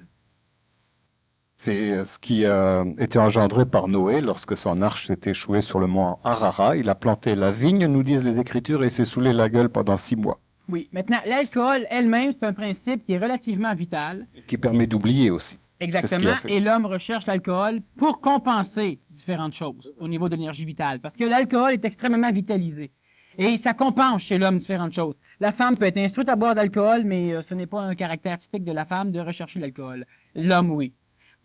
C'est ce qui a été engendré par Noé lorsque son arche s'est échouée sur le mont Ararat. Il a planté la vigne, nous disent les Écritures, et s'est saoulé la gueule pendant 6 mois. Oui. Maintenant, l'alcool elle-même, c'est un principe qui est relativement vital. Qui permet d'oublier aussi. Exactement. fait. Et l'homme recherche l'alcool pour compenser différentes choses au niveau de l'énergie vitale. Parce que l'alcool est extrêmement vitalisé. Et ça compense chez l'homme différentes choses. La femme peut être instruite à boire d'alcool, mais ce n'est pas un caractère typique de la femme de rechercher l'alcool. L'homme, oui.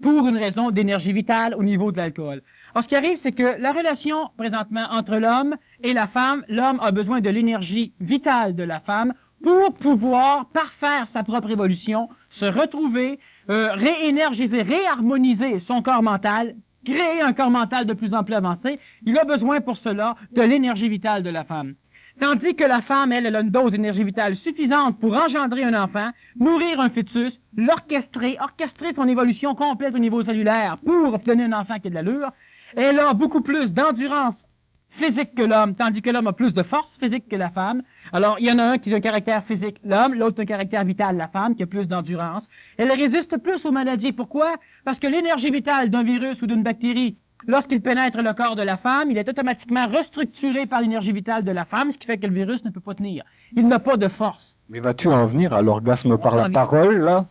Pour une raison d'énergie vitale au niveau de l'alcool. Alors, ce qui arrive, c'est que la relation, présentement, entre l'homme et la femme, l'homme a besoin de l'énergie vitale de la femme pour pouvoir parfaire sa propre évolution, se retrouver, réénergiser, réharmoniser son corps mental, créer un corps mental de plus en plus avancé. Il a besoin pour cela de l'énergie vitale de la femme. Tandis que la femme, elle a une dose d'énergie vitale suffisante pour engendrer un enfant, nourrir un fœtus, orchestrer son évolution complète au niveau cellulaire pour obtenir un enfant qui a de l'allure. Elle a beaucoup plus d'endurance physique que l'homme, tandis que l'homme a plus de force physique que la femme. Alors, il y en a un qui a un caractère physique, l'homme, l'autre un caractère vital, la femme, qui a plus d'endurance. Elle résiste plus aux maladies. Pourquoi? Parce que l'énergie vitale d'un virus ou d'une bactérie, lorsqu'il pénètre le corps de la femme, il est automatiquement restructuré par l'énergie vitale de la femme, ce qui fait que le virus ne peut pas tenir. Il n'a pas de force. Mais vas-tu en venir à l'orgasme par la parole, là?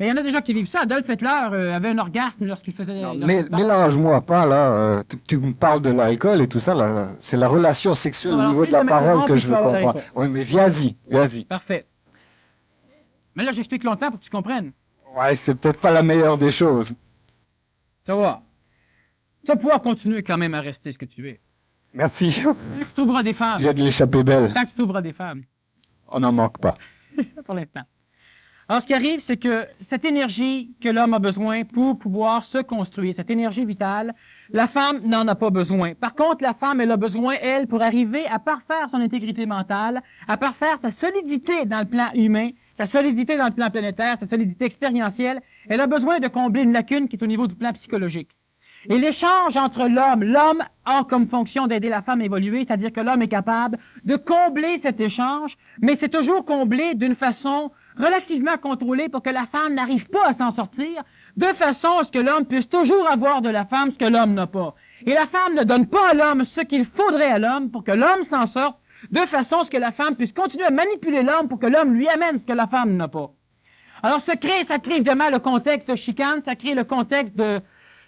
Mais il y en a des gens qui vivent ça. Adolf Hitler avait un orgasme lorsqu'il faisait... Mélange-moi pas, là. Tu me parles de l'alcool et tout ça, là. C'est la relation sexuelle au niveau de la parole que je veux comprendre. Oui, mais viens-y. Parfait. Mais là, j'explique longtemps pour que tu comprennes. Ouais, c'est peut-être pas la meilleure des choses. Ça va. Tu vas pouvoir continuer quand même à rester ce que tu es. Merci. Tant que tu trouveras des femmes. J'ai de l'échapper belle. Tant que tu trouveras des femmes. On n'en manque pas. Pour l'instant. Alors, ce qui arrive, c'est que cette énergie que l'homme a besoin pour pouvoir se construire, cette énergie vitale, la femme n'en a pas besoin. Par contre, la femme, elle a besoin, elle, pour arriver à parfaire son intégrité mentale, à parfaire sa solidité dans le plan humain, sa solidité dans le plan planétaire, sa solidité expérientielle, elle a besoin de combler une lacune qui est au niveau du plan psychologique. Et l'échange entre l'homme a comme fonction d'aider la femme à évoluer, c'est-à-dire que l'homme est capable de combler cet échange, mais c'est toujours comblé d'une façon relativement contrôlée pour que la femme n'arrive pas à s'en sortir, de façon à ce que l'homme puisse toujours avoir de la femme ce que l'homme n'a pas. Et la femme ne donne pas à l'homme ce qu'il faudrait à l'homme pour que l'homme s'en sorte, de façon à ce que la femme puisse continuer à manipuler l'homme pour que l'homme lui amène ce que la femme n'a pas. Alors ça crée évidemment le contexte de chicane, ça crée le contexte de...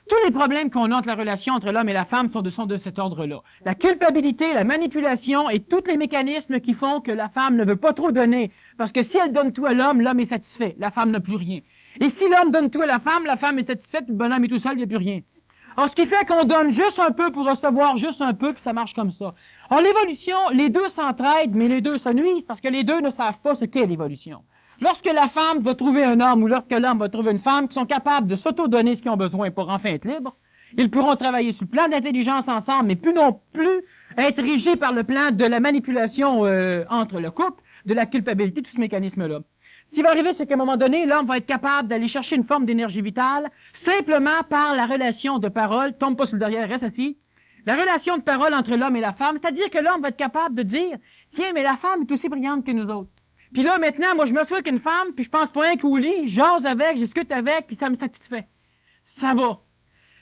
Tous les problèmes qu'on a entre la relation entre l'homme et la femme sont de cet ordre-là. La culpabilité, la manipulation et tous les mécanismes qui font que la femme ne veut pas trop donner. Parce que si elle donne tout à l'homme est satisfait. La femme n'a plus rien. Et si l'homme donne tout à la femme est satisfaite, le bonhomme est tout seul, il n'y a plus rien. Alors, ce qui fait qu'on donne juste un peu pour recevoir juste un peu, puis ça marche comme ça. En l'évolution, les deux s'entraident, mais les deux se nuisent parce que les deux ne savent pas ce qu'est l'évolution. Lorsque la femme va trouver un homme ou lorsque l'homme va trouver une femme qui sont capables de s'auto-donner ce qu'ils ont besoin pour enfin être libres, ils pourront travailler sur le plan d'intelligence ensemble, mais plus non plus être régis par le plan de la manipulation entre le couple, de la culpabilité, tout ce mécanisme-là. Ce qui va arriver, c'est qu'à un moment donné, l'homme va être capable d'aller chercher une forme d'énergie vitale simplement par la relation de parole, tombe pas sur le derrière, reste assis, la relation de parole entre l'homme et la femme, c'est-à-dire que l'homme va être capable de dire « Tiens, mais la femme est aussi brillante que nous autres. » Puis là, maintenant, moi, je me souviens qu'une femme, puis je pense pas un coup au lit, j'ose avec, je discute avec, puis ça me satisfait. Ça va.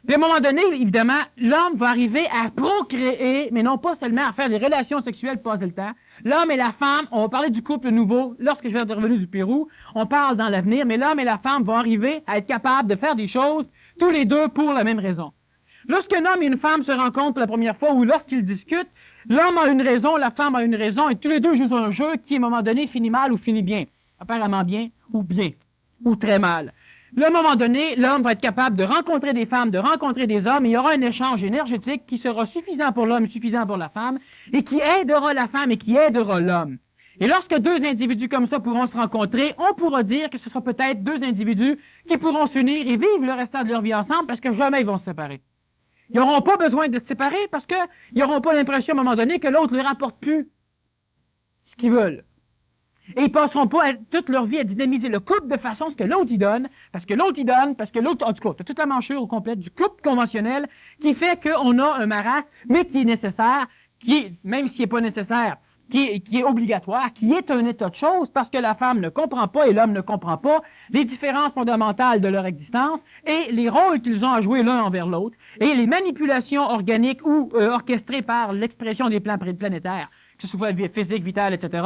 Puis à un moment donné, évidemment, l'homme va arriver à procréer, mais non pas seulement à faire des relations sexuelles, passer le temps. L'homme et la femme, on va parler du couple nouveau, lorsque je vais revenir du Pérou, on parle dans l'avenir, mais l'homme et la femme vont arriver à être capables de faire des choses, tous les deux pour la même raison. Lorsqu'un homme et une femme se rencontrent pour la première fois, ou lorsqu'ils discutent, l'homme a une raison, la femme a une raison, et tous les deux jouent un jeu qui, à un moment donné, finit mal ou finit bien. Apparemment bien, ou très mal. Là, à un moment donné, l'homme va être capable de rencontrer des femmes, de rencontrer des hommes, et il y aura un échange énergétique qui sera suffisant pour l'homme et suffisant pour la femme, et qui aidera la femme et qui aidera l'homme. Et lorsque deux individus comme ça pourront se rencontrer, on pourra dire que ce sera peut-être deux individus qui pourront s'unir et vivre le restant de leur vie ensemble parce que jamais ils vont se séparer. Ils n'auront pas besoin de se séparer parce qu'ils n'auront pas l'impression à un moment donné que l'autre ne leur apporte plus ce qu'ils veulent. Et ils passeront pas toute leur vie à dynamiser le couple de façon à ce que l'autre y donne, parce que l'autre y donne, parce que l'autre, en tout cas, c'est toute la manchure au complet du couple conventionnel qui fait qu'on a un marasme, mais qui est nécessaire, même s'il n'est pas nécessaire, qui est obligatoire, qui est un état de choses, parce que la femme ne comprend pas et l'homme ne comprend pas les différences fondamentales de leur existence et les rôles qu'ils ont à jouer l'un envers l'autre, et les manipulations organiques ou orchestrées par l'expression des plans planétaires, que ce soit physique, vital, etc.,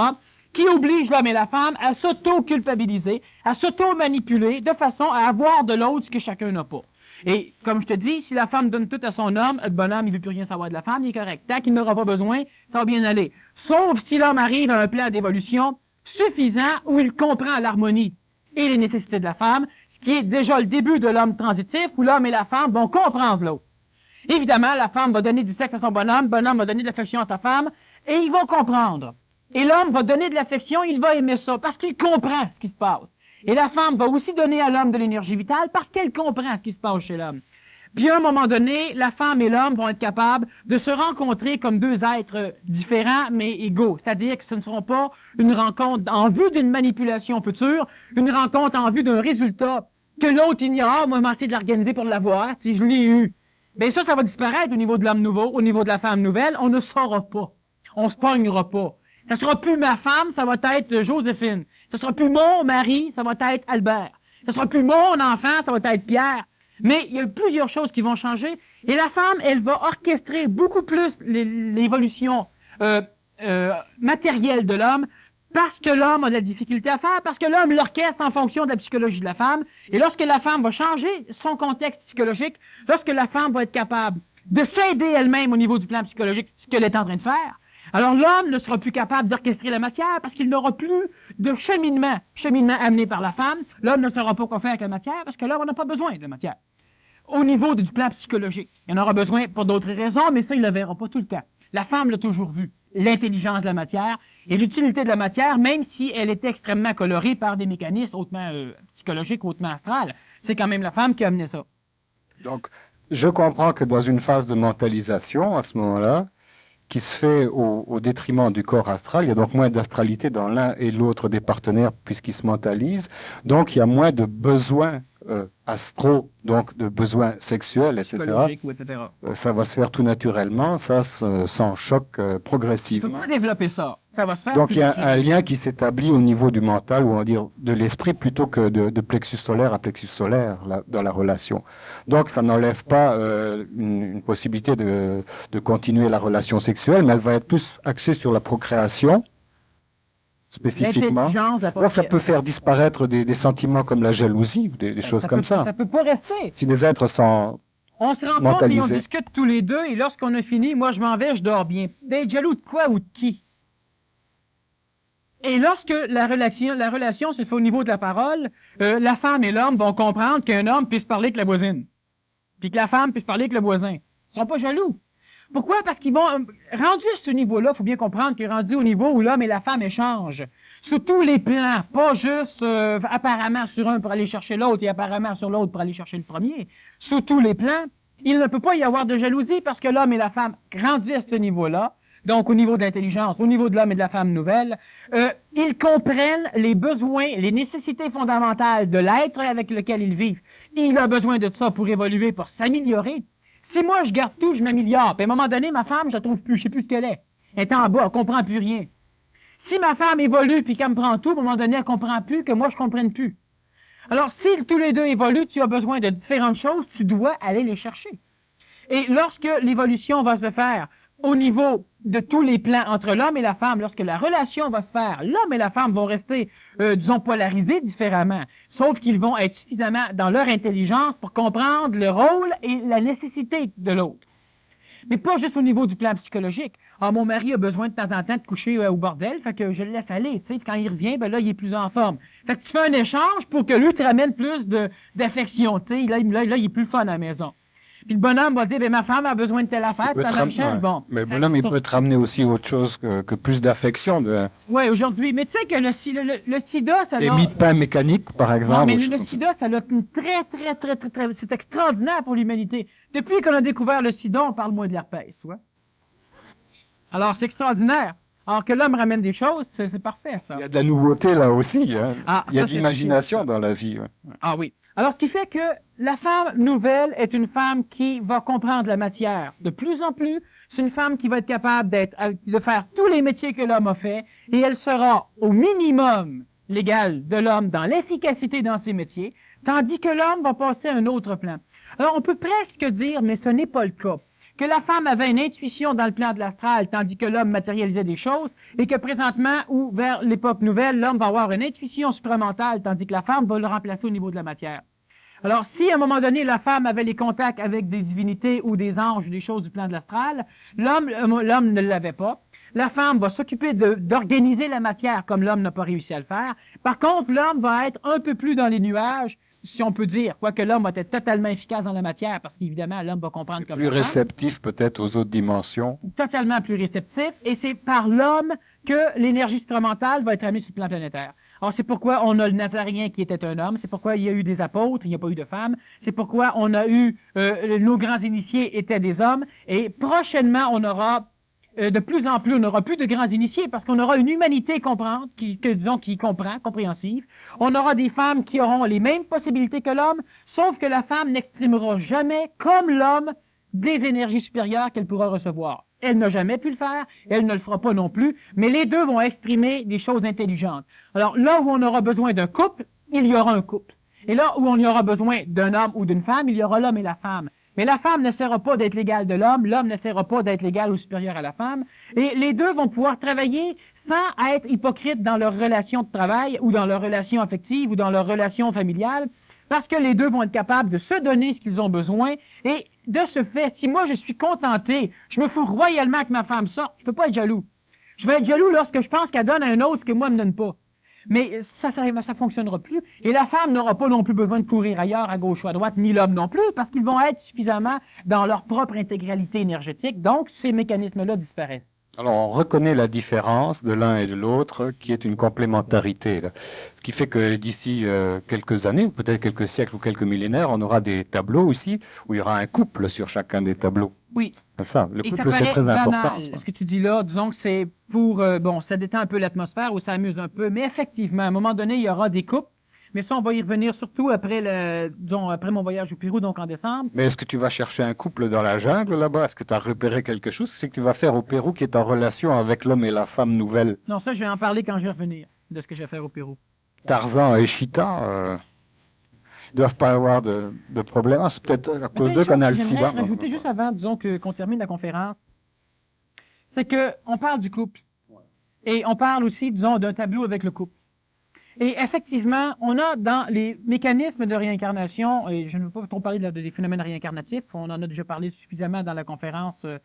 qui oblige l'homme et la femme à s'auto-culpabiliser, à s'auto-manipuler, de façon à avoir de l'autre ce que chacun n'a pas. Et, comme je te dis, si la femme donne tout à son homme, le bonhomme, il veut plus rien savoir de la femme, il est correct. Tant qu'il n'aura pas besoin, ça va bien aller. Sauf si l'homme arrive à un plan d'évolution suffisant où il comprend l'harmonie et les nécessités de la femme, ce qui est déjà le début de l'homme transitif, où l'homme et la femme vont comprendre l'autre. Évidemment, la femme va donner du sexe à son bonhomme va donner de l'affection à sa femme, et ils vont comprendre. Et l'homme va donner de l'affection, il va aimer ça, parce qu'il comprend ce qui se passe. Et la femme va aussi donner à l'homme de l'énergie vitale, parce qu'elle comprend ce qui se passe chez l'homme. Puis à un moment donné, la femme et l'homme vont être capables de se rencontrer comme deux êtres différents, mais égaux. C'est-à-dire que ce ne seront pas une rencontre en vue d'une manipulation future, une rencontre en vue d'un résultat que l'autre ignore, moi, je vais de l'organiser pour l'avoir, si je l'ai eu. Bien ça va disparaître au niveau de l'homme nouveau, au niveau de la femme nouvelle, on ne saura pas. On se pognera pas. Ça sera plus ma femme, ça va être Joséphine. Ça sera plus mon mari, ça va être Albert. Ça sera plus mon enfant, ça va être Pierre. Mais il y a plusieurs choses qui vont changer. Et la femme, elle va orchestrer beaucoup plus l'évolution matérielle de l'homme parce que l'homme a de la difficulté à faire, parce que l'homme l'orchestre en fonction de la psychologie de la femme. Et lorsque la femme va changer son contexte psychologique, lorsque la femme va être capable de s'aider elle-même au niveau du plan psychologique, ce qu'elle est en train de faire, alors l'homme ne sera plus capable d'orchestrer la matière parce qu'il n'aura plus de cheminement amené par la femme. L'homme ne saura pas quoi faire avec la matière parce que l'homme n'a pas besoin de matière. Au niveau du plan psychologique, il en aura besoin pour d'autres raisons, mais ça, il ne le verra pas tout le temps. La femme l'a toujours vu, l'intelligence de la matière et l'utilité de la matière, même si elle est extrêmement colorée par des mécanismes hautement psychologiques, hautement astrales. C'est quand même la femme qui a amené ça. Donc, je comprends que dans une phase de mentalisation, à ce moment-là, qui se fait au détriment du corps astral. Il y a donc moins d'astralité dans l'un et l'autre des partenaires puisqu'ils se mentalisent. Donc il y a moins de besoin astro, donc de besoins sexuels, etc., Psychologique, ou etc. ça va se faire tout naturellement, ça sans choc Tu peux progressivement. pas développer ça. Ça va se faire. Donc plus il y a petit. un lien qui s'établit au niveau du mental, ou on va dire de l'esprit, plutôt que de plexus solaire à plexus solaire dans la relation. Donc ça n'enlève pas une possibilité de continuer la relation sexuelle, mais elle va être plus axée sur la procréation, spécifiquement. L'intelligence, la Alors, ça peut faire disparaître des sentiments comme la jalousie, ou des choses comme ça. Ça peut pas rester. Si les êtres sont... On se rencontre et on mentalisé. discute tous les deux, et lorsqu'on a fini, moi je m'en vais, je dors bien. D'être jaloux de quoi ou de qui? Et lorsque la relation se fait au niveau de la parole, la femme et l'homme vont comprendre qu'un homme puisse parler avec la voisine, puis que la femme puisse parler avec le voisin. Ils seront pas jaloux. Pourquoi? Parce qu'ils vont, rendu à ce niveau-là, il faut bien comprendre qu'il est rendu au niveau où l'homme et la femme échangent. Sur tous les plans, pas juste apparemment sur un pour aller chercher l'autre et apparemment sur l'autre pour aller chercher le premier. Sur tous les plans, il ne peut pas y avoir de jalousie parce que l'homme et la femme grandissent à ce niveau-là. Donc, au niveau de l'intelligence, au niveau de l'homme et de la femme nouvelle, ils comprennent les besoins, les nécessités fondamentales de l'être avec lequel ils vivent. Il a besoin de ça pour évoluer, pour s'améliorer. Si moi, je garde tout, je m'améliore, puis à un moment donné, ma femme, je la trouve plus, je sais plus ce qu'elle est. Elle est en bas, elle comprend plus rien. Si ma femme évolue puis qu'elle me prend tout, à un moment donné, elle comprend plus que moi, je comprenne plus. Alors, si tous les deux évoluent, tu as besoin de différentes choses, tu dois aller les chercher. Et lorsque l'évolution va se faire au niveau de tous les plans entre l'homme et la femme, lorsque la relation va se faire, l'homme et la femme vont rester, disons, polarisés différemment, sauf qu'ils vont être suffisamment dans leur intelligence pour comprendre le rôle et la nécessité de l'autre. Mais pas juste au niveau du plan psychologique. Ah, mon mari a besoin de temps en temps de coucher au bordel, fait que je le laisse aller. Tu sais, quand il revient, ben là, il est plus en forme. Fait que tu fais un échange pour que lui te ramène plus d'affection. Tu sais, là, il est plus fun à la maison. Puis le bonhomme va dire, ben ma femme a besoin de telle affaire, puis la Michel, bon. Mais le bonhomme, il peut te ramener aussi autre chose que plus d'affection. Oui, aujourd'hui. Mais tu sais que le sida, ça Des a... mie de pain mécaniques, par exemple. Non, mais ou le choses comme ça. sida, ça a une très... C'est extraordinaire pour l'humanité. Depuis qu'on a découvert le sida, on parle moins de l'herpès, tu vois. Alors, c'est extraordinaire. Alors que l'homme ramène des choses, c'est parfait, ça. Il y a de la nouveauté là aussi. Hein. Ah, il y a ça, de c'est l'imagination dans la vie. Ouais. Ah oui. Alors, ce qui fait que la femme nouvelle est une femme qui va comprendre la matière de plus en plus. C'est une femme qui va être capable de faire tous les métiers que l'homme a fait, et elle sera au minimum l'égale de l'homme dans l'efficacité dans ses métiers, tandis que l'homme va passer à un autre plan. Alors, on peut presque dire, mais ce n'est pas le cas, que la femme avait une intuition dans le plan de l'astral, tandis que l'homme matérialisait des choses, et que présentement, ou vers l'époque nouvelle, l'homme va avoir une intuition supramentale, tandis que la femme va le remplacer au niveau de la matière. Alors, si à un moment donné, la femme avait les contacts avec des divinités ou des anges ou des choses du plan de l'astral, l'homme ne l'avait pas. La femme va s'occuper d'organiser la matière comme l'homme n'a pas réussi à le faire. Par contre, l'homme va être un peu plus dans les nuages, si on peut dire, quoique l'homme va être totalement efficace dans la matière, parce qu'évidemment, l'homme va comprendre comme Plus la femme. réceptif peut-être aux autres dimensions. Totalement plus réceptif, et c'est par l'homme que l'énergie supramentale va être amenée sur le plan planétaire. Alors, c'est pourquoi on a le Nazarien qui était un homme, c'est pourquoi il y a eu des apôtres, il n'y a pas eu de femmes, c'est pourquoi on a eu, nos grands initiés étaient des hommes, et prochainement, on aura, de plus en plus, on n'aura plus de grands initiés, parce qu'on aura une humanité qui comprend, compréhensive. On aura des femmes qui auront les mêmes possibilités que l'homme, sauf que la femme n'exprimera jamais, comme l'homme, des énergies supérieures qu'elle pourra recevoir. Elle n'a jamais pu le faire, elle ne le fera pas non plus, mais les deux vont exprimer des choses intelligentes. Alors là où on aura besoin d'un couple, il y aura un couple. Et là où on y aura besoin d'un homme ou d'une femme, il y aura l'homme et la femme. Mais la femme n'essaiera pas d'être l'égale de l'homme n'essaiera pas d'être l'égal ou supérieur à la femme, et les deux vont pouvoir travailler sans être hypocrites dans leur relation de travail, ou dans leur relation affective, ou dans leur relation familiale, parce que les deux vont être capables de se donner ce qu'ils ont besoin, et de ce fait, si moi je suis contenté, je me fous royalement que ma femme sorte, je peux pas être jaloux. Je vais être jaloux lorsque je pense qu'elle donne à un autre ce que moi ne donne pas. Mais ça fonctionnera plus. Et la femme n'aura pas non plus besoin de courir ailleurs, à gauche ou à droite, ni l'homme non plus, parce qu'ils vont être suffisamment dans leur propre intégralité énergétique. Donc, ces mécanismes-là disparaissent. Alors, on reconnaît la différence de l'un et de l'autre, qui est une complémentarité. Là. Ce qui fait que d'ici quelques années, ou peut-être quelques siècles ou quelques millénaires, on aura des tableaux aussi, où il y aura un couple sur chacun des tableaux. Oui. C'est ça, le Et couple, ça c'est paraît très important. banal, ce que tu dis là. Disons que c'est pour, ça détend un peu l'atmosphère ou ça amuse un peu, mais effectivement, à un moment donné, il y aura des couples, Mais ça, on va y revenir surtout après mon voyage au Pérou, donc en décembre. Mais est-ce que tu vas chercher un couple dans la jungle là-bas? Est-ce que tu as repéré quelque chose? C'est que tu vas faire au Pérou qui est en relation avec l'homme et la femme nouvelle. Non, ça, je vais en parler quand je vais revenir, de ce que je vais faire au Pérou. Tarzan et Chita ne doivent pas avoir de problème. Ah, c'est peut-être à cause d'eux qu'on a le sida. J'aimerais rajouter juste avant, disons, qu'on termine la conférence, c'est qu'on parle du couple. Et on parle aussi, disons, d'un tableau avec le couple. Et effectivement, on a dans les mécanismes de réincarnation, et je ne veux pas trop parler des phénomènes réincarnatifs, on en a déjà parlé suffisamment dans la conférence sur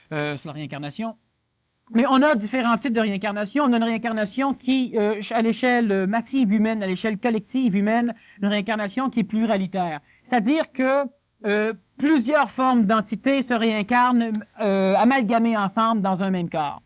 la réincarnation, mais on a différents types de réincarnation. On a une réincarnation qui, à l'échelle massive humaine, à l'échelle collective humaine, une réincarnation qui est pluralitaire. C'est-à-dire que plusieurs formes d'entités se réincarnent amalgamées ensemble dans un même corps.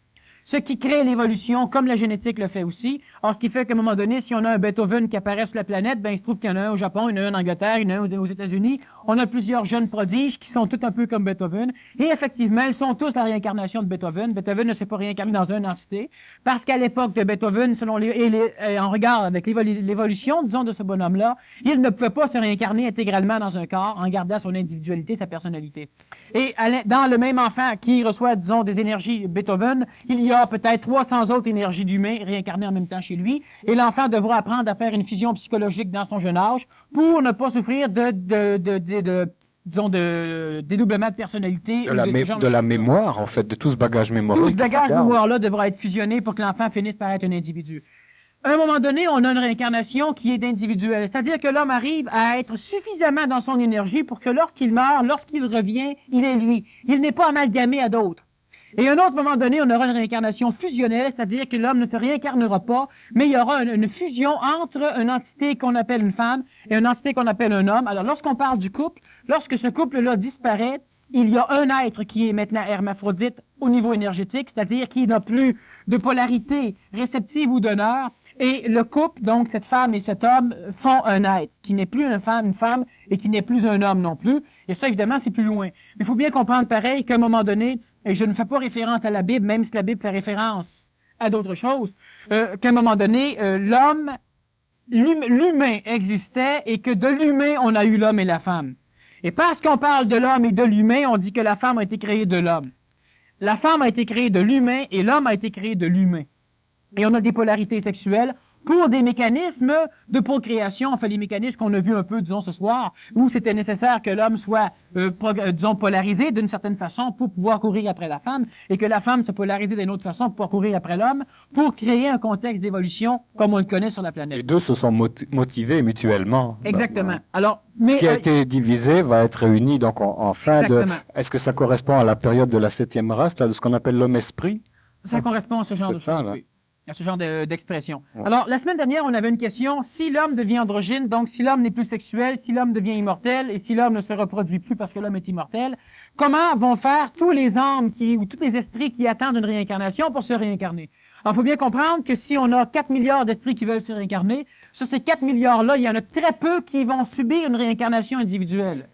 Ce qui crée l'évolution, comme la génétique le fait aussi. Or, ce qui fait qu'à un moment donné, si on a un Beethoven qui apparaît sur la planète, ben il se trouve qu'il y en a un au Japon, il y en a un en Angleterre, il y en a un aux États-Unis. On a plusieurs jeunes prodiges qui sont tous un peu comme Beethoven. Et effectivement, ils sont tous la réincarnation de Beethoven. Beethoven ne s'est pas réincarné dans une entité, parce qu'à l'époque de Beethoven, selon en regard avec l'évolution, disons, de ce bonhomme-là, il ne pouvait pas se réincarner intégralement dans un corps en gardant son individualité, sa personnalité. Et dans le même enfant qui reçoit, disons, des énergies Beethoven, il y a peut-être 300 autres énergies d'humains réincarnées en même temps chez lui, et l'enfant devra apprendre à faire une fusion psychologique dans son jeune âge pour ne pas souffrir disons, de dédoublement de personnalité. De la mémoire, en fait, de tout ce bagage mémoriel. Tout ce bagage mémoire-là devra être fusionné pour que l'enfant finisse par être un individu. À un moment donné, on a une réincarnation qui est individuelle. C'est-à-dire que l'homme arrive à être suffisamment dans son énergie pour que lorsqu'il meurt, lorsqu'il revient, il est lui. Il n'est pas amalgamé à d'autres. Et à un autre moment donné, on aura une réincarnation fusionnelle, c'est-à-dire que l'homme ne se réincarnera pas, mais il y aura une fusion entre une entité qu'on appelle une femme et une entité qu'on appelle un homme. Alors, lorsqu'on parle du couple, lorsque ce couple-là disparaît, il y a un être qui est maintenant hermaphrodite au niveau énergétique, c'est-à-dire qui n'a plus de polarité réceptive ou donneur, et le couple, donc cette femme et cet homme, font un être, qui n'est plus une femme, et qui n'est plus un homme non plus. Et ça, évidemment, c'est plus loin. Mais il faut bien comprendre pareil qu'à un moment donné, et je ne fais pas référence à la Bible, même si la Bible fait référence à d'autres choses, qu'à un moment donné, l'humain existait et que de l'humain, on a eu l'homme et la femme. Et parce qu'on parle de l'homme et de l'humain, on dit que la femme a été créée de l'homme. La femme a été créée de l'humain et l'homme a été créé de l'humain. Et on a des polarités sexuelles pour des mécanismes de procréation, enfin les mécanismes qu'on a vus un peu, disons, ce soir, où c'était nécessaire que l'homme soit, disons, polarisé d'une certaine façon pour pouvoir courir après la femme, et que la femme se polarisait d'une autre façon pour pouvoir courir après l'homme, pour créer un contexte d'évolution comme on le connaît sur la planète. Les deux se sont motivés mutuellement. Exactement. Alors, ce qui a été divisé va être réuni donc en fin de... Est-ce que ça correspond à la période de la 7e race, là, de ce qu'on appelle l'homme-esprit? Ça correspond à ce genre de choses, oui. À ce genre d'expression. Ouais. Alors, la semaine dernière, on avait une question. Si l'homme devient androgyne, donc si l'homme n'est plus sexuel, si l'homme devient immortel, et si l'homme ne se reproduit plus parce que l'homme est immortel, comment vont faire tous les âmes ou tous les esprits qui attendent une réincarnation pour se réincarner? Alors, il faut bien comprendre que si on a 4 milliards d'esprits qui veulent se réincarner, sur ces 4 milliards-là, il y en a très peu qui vont subir une réincarnation individuelle.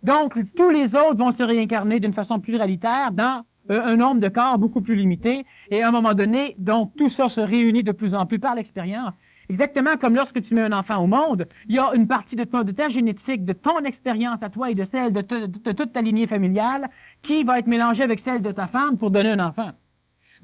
Donc, tous les autres vont se réincarner d'une façon pluralitaire dans un nombre de corps beaucoup plus limité, et à un moment donné, donc, tout ça se réunit de plus en plus par l'expérience. Exactement comme lorsque tu mets un enfant au monde, il y a une partie de ta génétique, de ton expérience à toi et de celle de toute ta lignée familiale, qui va être mélangée avec celle de ta femme pour donner un enfant.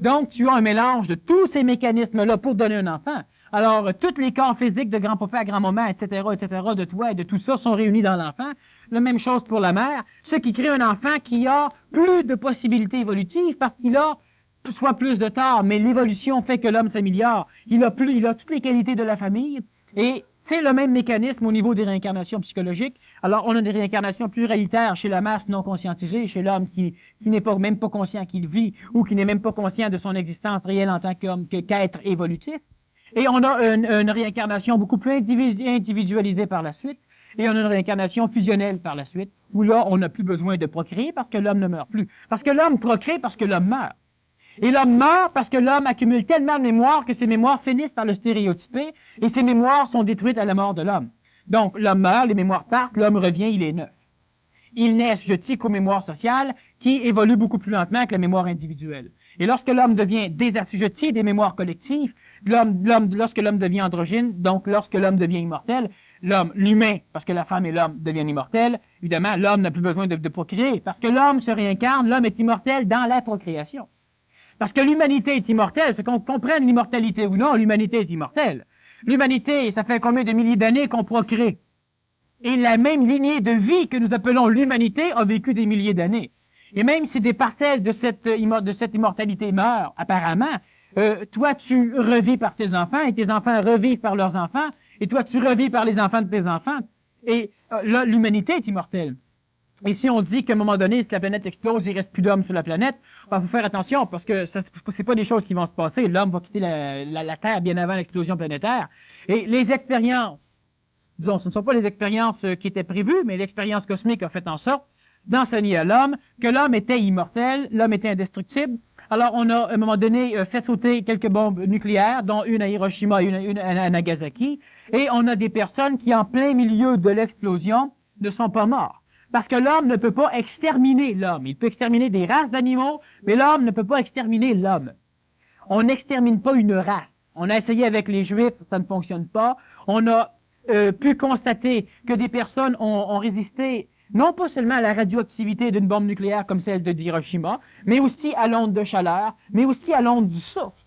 Donc, tu as un mélange de tous ces mécanismes-là pour donner un enfant. Alors, tous les corps physiques de grand-papa à grand-maman, etc., de toi et de tout ça sont réunis dans l'enfant. La même chose pour la mère, ce qui crée un enfant qui a plus de possibilités évolutives parce qu'il a soit plus de tard, mais l'évolution fait que l'homme s'améliore. Il a toutes les qualités de la famille, et c'est le même mécanisme au niveau des réincarnations psychologiques. Alors, on a des réincarnations pluralitaires chez la masse non conscientisée, chez l'homme qui n'est même pas conscient qu'il vit, ou qui n'est même pas conscient de son existence réelle en tant qu'être évolutif. Et on a une réincarnation beaucoup plus individualisée par la suite. Et on a une réincarnation fusionnelle par la suite, où là, on n'a plus besoin de procréer parce que l'homme ne meurt plus. Parce que l'homme procrée parce que l'homme meurt. Et l'homme meurt parce que l'homme accumule tellement de mémoire que ses mémoires finissent par le stéréotyper, et ses mémoires sont détruites à la mort de l'homme. Donc, l'homme meurt, les mémoires partent, l'homme revient, il est neuf. Il n'est assujetti qu'aux mémoires sociales qui évoluent beaucoup plus lentement que la mémoire individuelle. Et lorsque l'homme devient désassujetti des mémoires collectives, lorsque l'homme devient androgyne, donc lorsque l'homme devient immortel, l'humain, parce que la femme et l'homme deviennent immortels, évidemment, l'homme n'a plus besoin de procréer, parce que l'homme se réincarne, l'homme est immortel dans la procréation. Parce que l'humanité est immortelle, c'est qu'on comprenne l'immortalité ou non, l'humanité est immortelle. L'humanité, ça fait combien de milliers d'années qu'on procrée? Et la même lignée de vie que nous appelons l'humanité a vécu des milliers d'années. Et même si des parcelles de cette immortalité meurent, apparemment, toi tu revis par tes enfants, et tes enfants revivent par leurs enfants, et toi tu revis par les enfants de tes enfants. Et là, l'humanité est immortelle. Et si on dit qu'à un moment donné, si la planète explose, il reste plus d'hommes sur la planète, il faut faire attention parce que c'est pas des choses qui vont se passer. L'homme va quitter la Terre bien avant l'explosion planétaire. Et les expériences, disons, ce ne sont pas les expériences qui étaient prévues, mais l'expérience cosmique a fait en sorte d'enseigner à l'homme que l'homme était immortel, l'homme était indestructible. Alors on a à un moment donné fait sauter quelques bombes nucléaires, dont une à Hiroshima et une à Nagasaki, et on a des personnes qui en plein milieu de l'explosion ne sont pas morts. Parce que l'homme ne peut pas exterminer l'homme. Il peut exterminer des races d'animaux, mais l'homme ne peut pas exterminer l'homme. On n'extermine pas une race. On a essayé avec les Juifs, ça ne fonctionne pas. On a pu constater que des personnes ont résisté non pas seulement à la radioactivité d'une bombe nucléaire comme celle de Hiroshima, mais aussi à l'onde de chaleur, mais aussi à l'onde du souffle.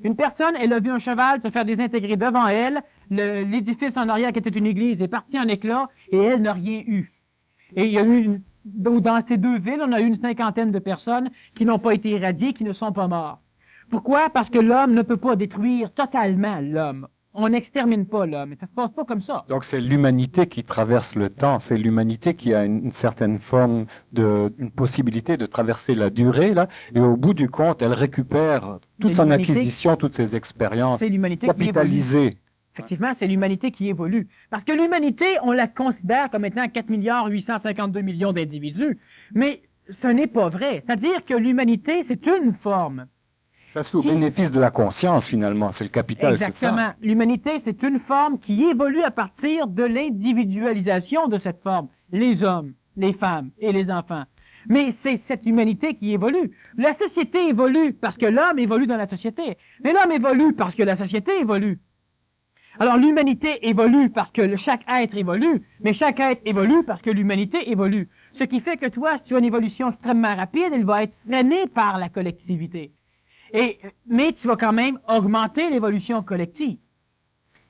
Une personne, elle a vu un cheval se faire désintégrer devant elle, l'édifice en arrière qui était une église est parti en éclats et elle n'a rien eu. Et il y a eu, dans ces deux villes, on a eu une 50aine de personnes qui n'ont pas été irradiées, qui ne sont pas mortes. Pourquoi? Parce que l'homme ne peut pas détruire totalement l'homme. On n'extermine pas l'homme. Ça se passe pas comme ça. Donc c'est l'humanité qui traverse le temps, c'est l'humanité qui a une certaine forme une possibilité de traverser la durée, là, et au bout du compte, elle récupère toute son acquisition, toutes ses expériences, capitalisées. Effectivement, c'est l'humanité qui évolue. Parce que l'humanité, on la considère comme étant 4,852 milliards d'individus. Mais ce n'est pas vrai. C'est-à-dire que l'humanité, c'est une forme. Ça, c'est au bénéfice de la conscience, finalement. C'est le capital, c'est ça. Exactement. L'humanité, c'est une forme qui évolue à partir de l'individualisation de cette forme. Les hommes, les femmes et les enfants. Mais c'est cette humanité qui évolue. La société évolue parce que l'homme évolue dans la société. Mais l'homme évolue parce que la société évolue. Alors l'humanité évolue parce que chaque être évolue, mais chaque être évolue parce que l'humanité évolue. Ce qui fait que toi, si tu as une évolution extrêmement rapide, elle va être freinée par la collectivité. Mais tu vas quand même augmenter l'évolution collective.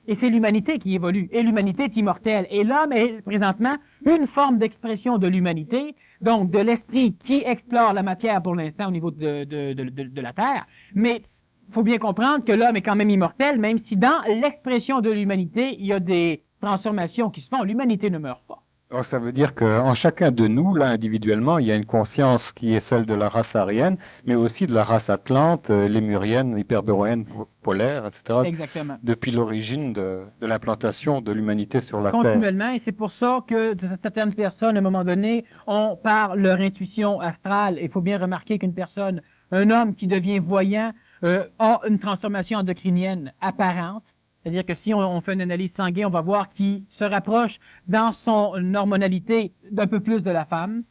Et c'est l'humanité qui évolue. Et l'humanité est immortelle. Et l'homme est présentement une forme d'expression de l'humanité, donc de l'esprit qui explore la matière pour l'instant au niveau de la Terre. Mais il faut bien comprendre que l'homme est quand même immortel, même si dans l'expression de l'humanité, il y a des transformations qui se font. L'humanité ne meurt pas. Donc ça veut dire qu'en chacun de nous, là, individuellement, il y a une conscience qui est celle de la race aryenne, mais aussi de la race atlante, lémurienne, hyperboréenne, polaire, etc. Exactement. Depuis l'origine de l'implantation de l'humanité sur la Terre. Continuellement, et c'est pour ça que certaines personnes, à un moment donné, ont par leur intuition astrale, il faut bien remarquer qu'une personne, un homme qui devient voyant, a une transformation endocrinienne apparente. C'est-à-dire que si on fait une analyse sanguine, on va voir qu'il se rapproche dans son hormonalité d'un peu plus de la femme.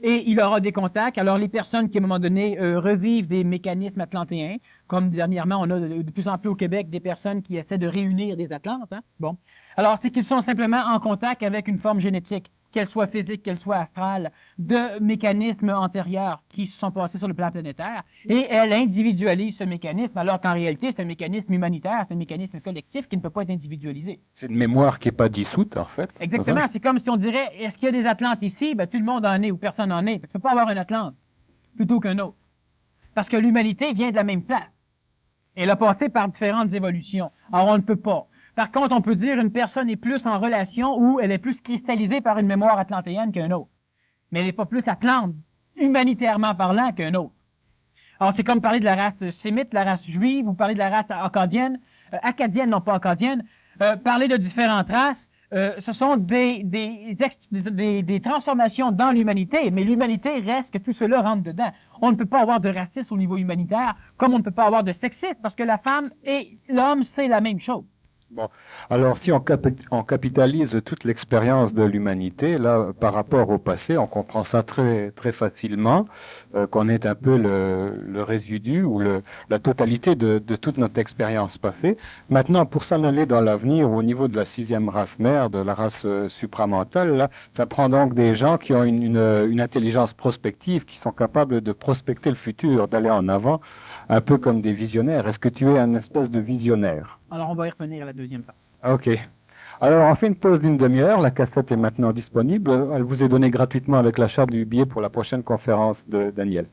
Et il aura des contacts. Alors les personnes qui, à un moment donné, revivent des mécanismes atlantéens, comme dernièrement, on a de plus en plus au Québec des personnes qui essaient de réunir des Atlantes. Hein? Bon. Alors c'est qu'ils sont simplement en contact avec une forme génétique, qu'elle soit physique, qu'elle soit astrale, de mécanismes antérieurs qui se sont passés sur le plan planétaire, et elle individualise ce mécanisme, alors qu'en réalité, c'est un mécanisme humanitaire, c'est un mécanisme collectif qui ne peut pas être individualisé. C'est une mémoire qui n'est pas dissoute, en fait. Exactement. C'est comme si on dirait, est-ce qu'il y a des Atlantes ici? Ben, tout le monde en est, ou personne en est. Tu ne peux pas avoir un Atlante plutôt qu'un autre. Parce que l'humanité vient de la même place. Elle a passé par différentes évolutions. Alors, on ne peut pas. Par contre, on peut dire une personne est plus en relation ou elle est plus cristallisée par une mémoire atlantéenne qu'un autre. Mais elle n'est pas plus atlante, humanitairement parlant, qu'un autre. Alors, c'est comme parler de la race sémite, la race juive, ou parler de la race acadienne, non pas acadienne, parler de différentes races, ce sont des transformations dans l'humanité, mais l'humanité reste que tout cela rentre dedans. On ne peut pas avoir de racisme au niveau humanitaire, comme on ne peut pas avoir de sexisme, parce que la femme et l'homme, c'est la même chose. Bon, alors si on capitalise toute l'expérience de l'humanité, là, par rapport au passé, on comprend ça très, très facilement, qu'on est un peu le résidu ou la totalité de toute notre expérience passée. Maintenant, pour s'en aller dans l'avenir, au niveau de la sixième race mère, de la race supramentale, là, ça prend donc des gens qui ont une intelligence prospective, qui sont capables de prospecter le futur, d'aller en avant, un peu comme des visionnaires. Est-ce que tu es un espèce de visionnaire? Alors, on va y revenir à la deuxième partie. Ok. Alors, on fait une pause d'une demi-heure. La cassette est maintenant disponible. Elle vous est donnée gratuitement avec l'achat du billet pour la prochaine conférence de Daniel.